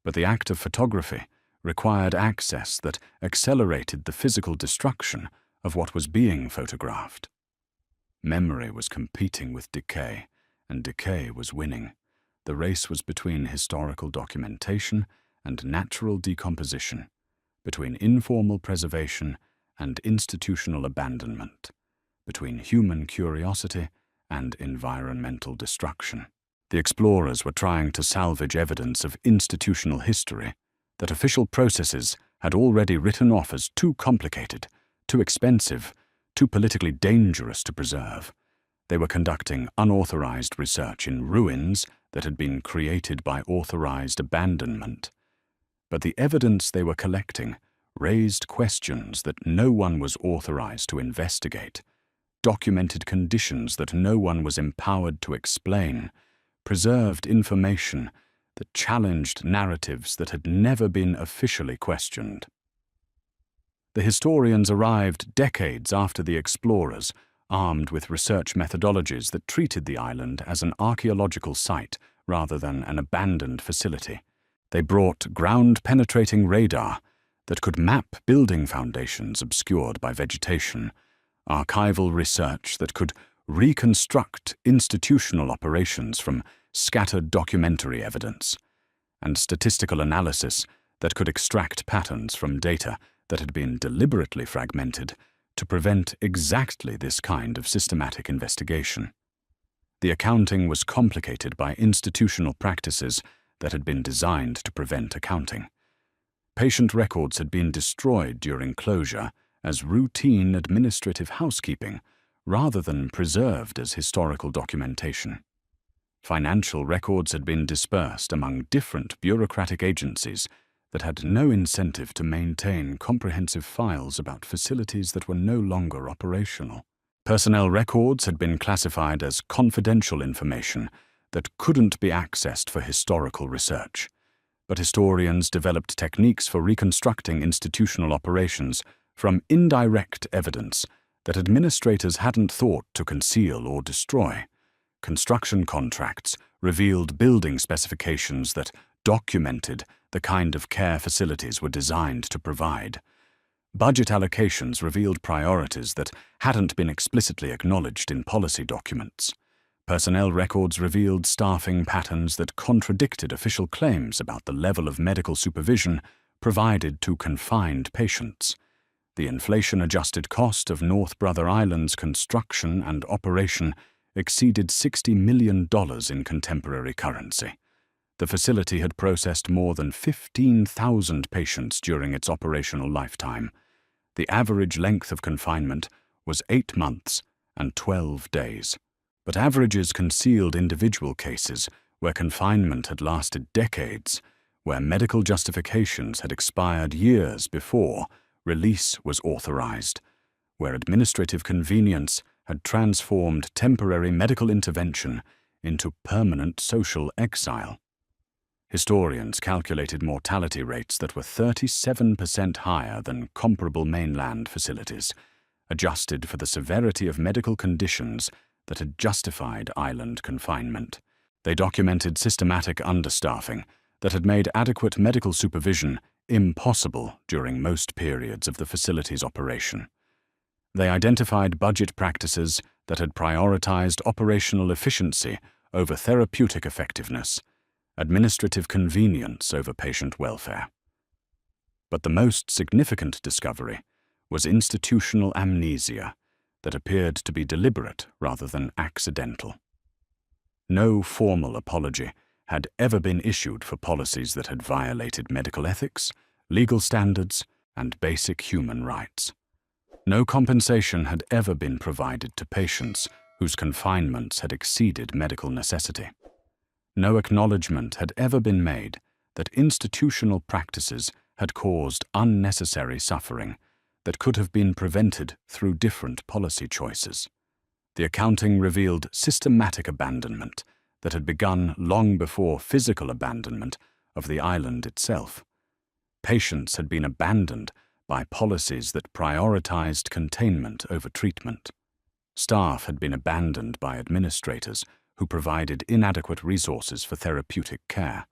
but the act of photography required access that accelerated the physical destruction of what was being photographed. Memory was competing with decay, and decay was winning. The race was between historical documentation and natural decomposition, between informal preservation and institutional abandonment, between human curiosity and environmental destruction. The explorers were trying to salvage evidence of institutional history that official processes had already written off as too complicated, too expensive, too politically dangerous to preserve. They were conducting unauthorized research in ruins that had been created by authorized abandonment. But the evidence they were collecting raised questions that no one was authorized to investigate, documented conditions that no one was empowered to explain, preserved information that challenged narratives that had never been officially questioned. The historians arrived decades after the explorers, armed with research methodologies that treated the island as an archaeological site rather than an abandoned facility. They brought ground-penetrating radar that could map building foundations obscured by vegetation, archival research that could reconstruct institutional operations from scattered documentary evidence, and statistical analysis that could extract patterns from data that had been deliberately fragmented to prevent exactly this kind of systematic investigation. The accounting was complicated by institutional practices that had been designed to prevent accounting. Patient records had been destroyed during closure as routine administrative housekeeping rather than preserved as historical documentation. Financial records had been dispersed among different bureaucratic agencies that had no incentive to maintain comprehensive files about facilities that were no longer operational. Personnel records had been classified as confidential information that couldn't be accessed for historical research. But historians developed techniques for reconstructing institutional operations from indirect evidence that administrators hadn't thought to conceal or destroy. Construction contracts revealed building specifications that documented the kind of care facilities were designed to provide. Budget allocations revealed priorities that hadn't been explicitly acknowledged in policy documents. Personnel records revealed staffing patterns that contradicted official claims about the level of medical supervision provided to confined patients. The inflation-adjusted cost of North Brother Island's construction and operation exceeded $60 million in contemporary currency. The facility had processed more than 15,000 patients during its operational lifetime. The average length of confinement was 8 months and 12 days. But averages concealed individual cases where confinement had lasted decades, where medical justifications had expired years before release was authorized, where administrative convenience had transformed temporary medical intervention into permanent social exile. Historians calculated mortality rates that were 37% higher than comparable mainland facilities, adjusted for the severity of medical conditions that had justified island confinement. They documented systematic understaffing that had made adequate medical supervision impossible during most periods of the facility's operation. They identified budget practices that had prioritized operational efficiency over therapeutic effectiveness, administrative convenience over patient welfare. But the most significant discovery was institutional amnesia that appeared to be deliberate rather than accidental. No formal apology had ever been issued for policies that had violated medical ethics, legal standards, and basic human rights. No compensation had ever been provided to patients whose confinements had exceeded medical necessity. No acknowledgement had ever been made that institutional practices had caused unnecessary suffering that could have been prevented through different policy choices. The accounting revealed systematic abandonment that had begun long before physical abandonment of the island itself. Patients had been abandoned by policies that prioritized containment over treatment. Staff had been abandoned by administrators who provided inadequate resources for therapeutic care.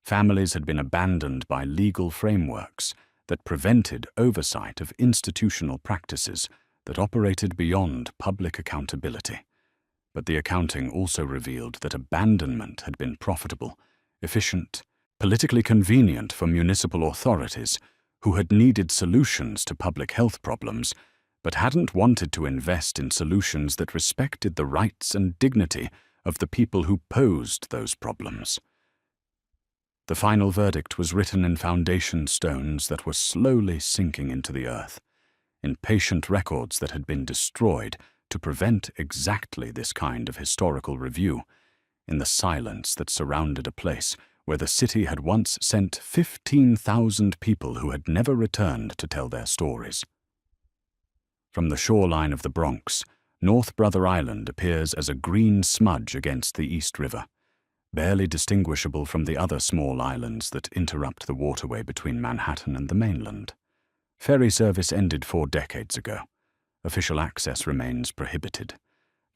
Families had been abandoned by legal frameworks that prevented oversight of institutional practices that operated beyond public accountability. But the accounting also revealed that abandonment had been profitable, efficient, politically convenient for municipal authorities who had needed solutions to public health problems but hadn't wanted to invest in solutions that respected the rights and dignity of the people who posed those problems. The final verdict was written in foundation stones that were slowly sinking into the earth, in patient records that had been destroyed to prevent exactly this kind of historical review, in the silence that surrounded a place where the city had once sent 15,000 people who had never returned to tell their stories. From the shoreline of the Bronx, North Brother Island appears as a green smudge against the East River, barely distinguishable from the other small islands that interrupt the waterway between Manhattan and the mainland. Ferry service ended 4 decades ago. Official access remains prohibited.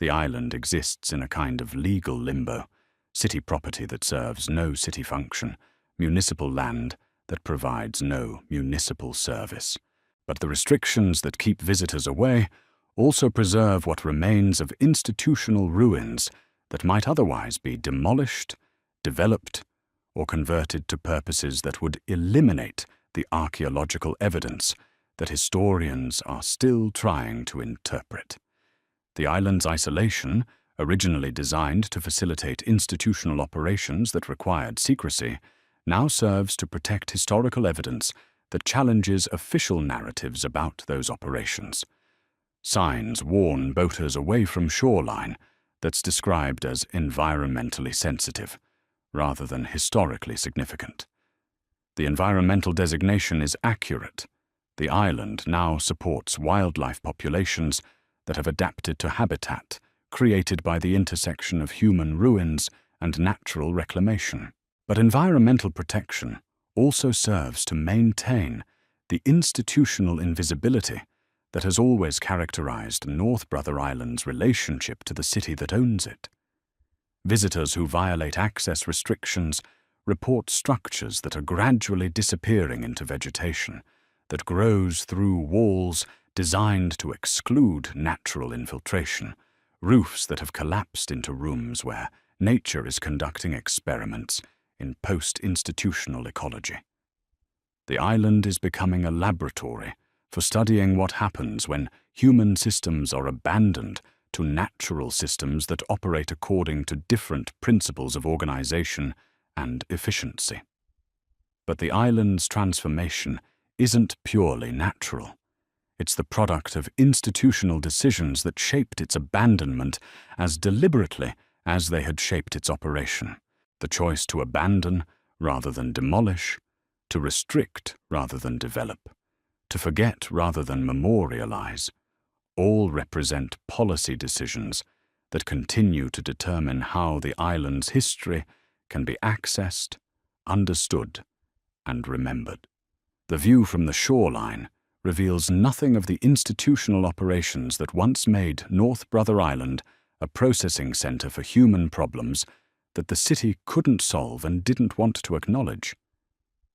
The island exists in a kind of legal limbo, city property that serves no city function, municipal land that provides no municipal service. But the restrictions that keep visitors away also preserve what remains of institutional ruins that might otherwise be demolished, developed, or converted to purposes that would eliminate the archaeological evidence that historians are still trying to interpret. The island's isolation, originally designed to facilitate institutional operations that required secrecy, now serves to protect historical evidence that challenges official narratives about those operations. Signs warn boaters away from shoreline that's described as environmentally sensitive, rather than historically significant. The environmental designation is accurate. The island now supports wildlife populations that have adapted to habitat created by the intersection of human ruins and natural reclamation. But environmental protection also serves to maintain the institutional invisibility that has always characterized North Brother Island's relationship to the city that owns it. Visitors who violate access restrictions report structures that are gradually disappearing into vegetation that grows through walls designed to exclude natural infiltration, roofs that have collapsed into rooms where nature is conducting experiments in post-institutional ecology. The island is becoming a laboratory for studying what happens when human systems are abandoned to natural systems that operate according to different principles of organization and efficiency. But the island's transformation isn't purely natural. It's the product of institutional decisions that shaped its abandonment as deliberately as they had shaped its operation. The choice to abandon rather than demolish, to restrict rather than develop, to forget rather than memorialize, all represent policy decisions that continue to determine how the island's history can be accessed, understood, and remembered. The view from the shoreline reveals nothing of the institutional operations that once made North Brother Island a processing center for human problems that the city couldn't solve and didn't want to acknowledge.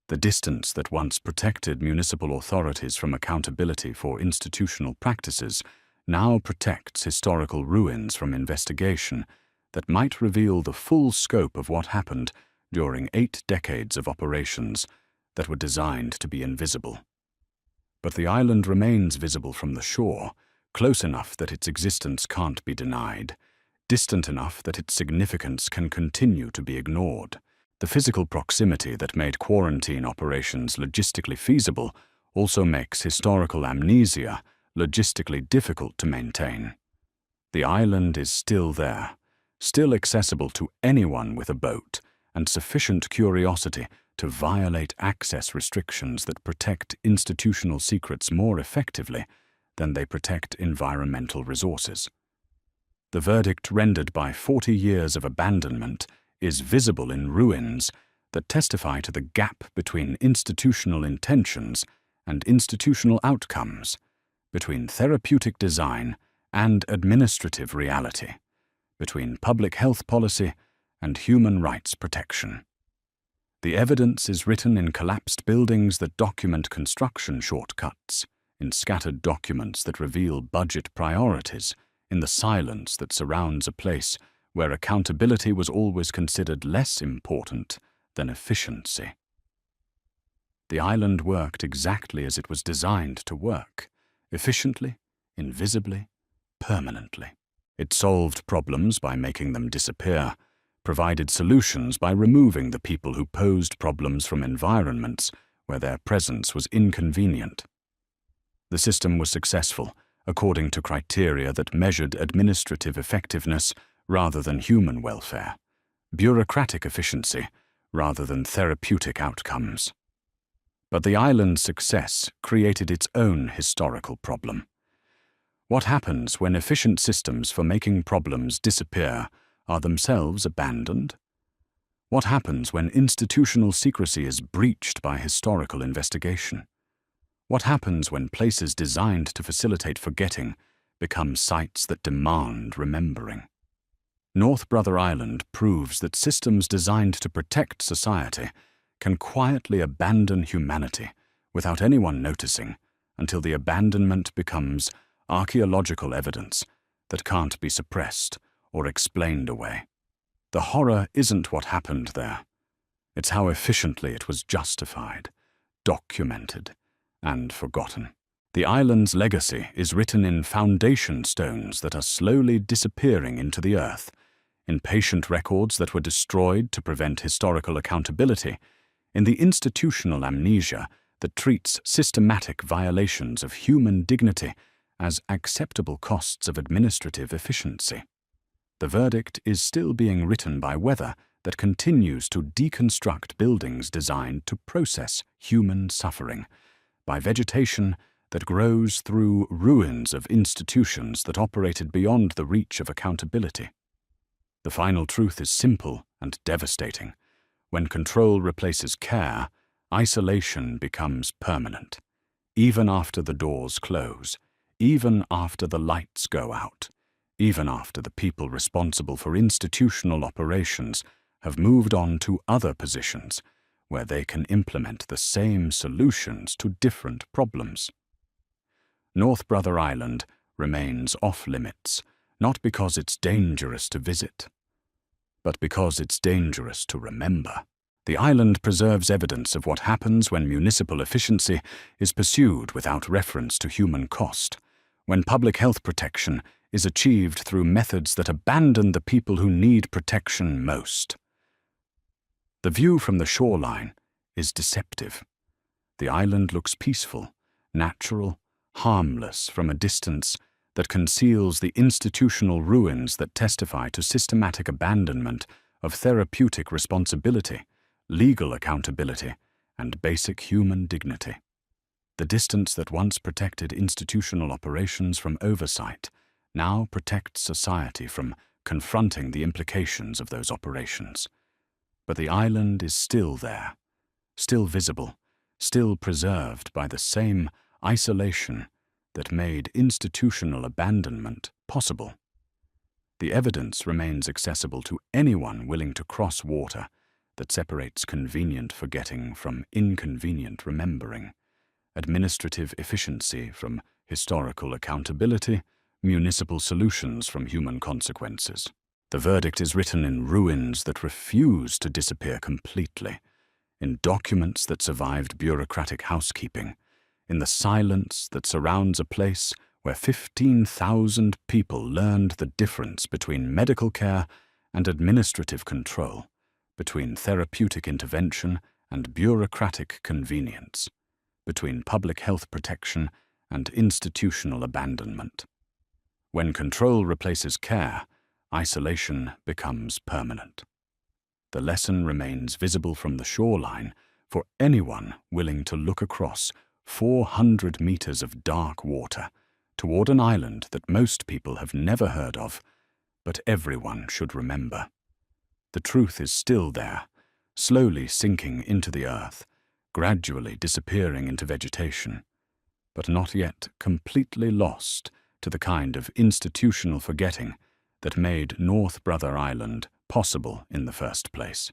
The distance that once protected municipal authorities from accountability for institutional practices now protects historical ruins from investigation that might reveal the full scope of what happened during 8 decades of operations that were designed to be invisible. But the island remains visible from the shore, close enough that its existence can't be denied, distant enough that its significance can continue to be ignored. The physical proximity that made quarantine operations logistically feasible also makes historical amnesia logistically difficult to maintain. The island is still there, still accessible to anyone with a boat, and sufficient curiosity to violate access restrictions that protect institutional secrets more effectively than they protect environmental resources. The verdict rendered by 40 years of abandonment is visible in ruins that testify to the gap between institutional intentions and institutional outcomes, between therapeutic design and administrative reality, between public health policy and human rights protection. The evidence is written in collapsed buildings that document construction shortcuts, in scattered documents that reveal budget priorities, in the silence that surrounds a place where accountability was always considered less important than efficiency. The island worked exactly as it was designed to work, efficiently, invisibly, permanently. It solved problems by making them disappear, provided solutions by removing the people who posed problems from environments where their presence was inconvenient. The system was successful according to criteria that measured administrative effectiveness rather than human welfare, bureaucratic efficiency rather than therapeutic outcomes. But the island's success created its own historical problem. What happens when efficient systems for making problems disappear are themselves abandoned? What happens when institutional secrecy is breached by historical investigation? What happens when places designed to facilitate forgetting become sites that demand remembering? North Brother Island proves that systems designed to protect society can quietly abandon humanity without anyone noticing until the abandonment becomes archaeological evidence that can't be suppressed or explained away. The horror isn't what happened there. It's how efficiently it was justified, documented, and forgotten. The island's legacy is written in foundation stones that are slowly disappearing into the earth, in patient records that were destroyed to prevent historical accountability, in the institutional amnesia that treats systematic violations of human dignity as acceptable costs of administrative efficiency. The verdict is still being written by weather that continues to deconstruct buildings designed to process human suffering, by vegetation that grows through ruins of institutions that operated beyond the reach of accountability. The final truth is simple and devastating. When control replaces care, isolation becomes permanent. Even after the doors close, even after the lights go out, even after the people responsible for institutional operations have moved on to other positions where they can implement the same solutions to different problems. North Brother Island remains off limits, not because it's dangerous to visit, but because it's dangerous to remember. The island preserves evidence of what happens when municipal efficiency is pursued without reference to human cost, when public health protection is achieved through methods that abandon the people who need protection most. The view from the shoreline is deceptive. The island looks peaceful, natural, harmless from a distance that conceals the institutional ruins that testify to systematic abandonment of therapeutic responsibility, legal accountability, and basic human dignity. The distance that once protected institutional operations from oversight now protects society from confronting the implications of those operations. But the island is still there, still visible, still preserved by the same isolation that made institutional abandonment possible. The evidence remains accessible to anyone willing to cross water that separates convenient forgetting from inconvenient remembering, administrative efficiency from historical accountability, municipal solutions from human consequences. The verdict is written in ruins that refuse to disappear completely, in documents that survived bureaucratic housekeeping, in the silence that surrounds a place where 15,000 people learned the difference between medical care and administrative control, between therapeutic intervention and bureaucratic convenience, between public health protection and institutional abandonment. When control replaces care, isolation becomes permanent. The lesson remains visible from the shoreline for anyone willing to look across 400 meters of dark water toward an island that most people have never heard of, but everyone should remember. The truth is still there, slowly sinking into the earth, gradually disappearing into vegetation, but not yet completely lost to the kind of institutional forgetting that made North Brother Island possible in the first place.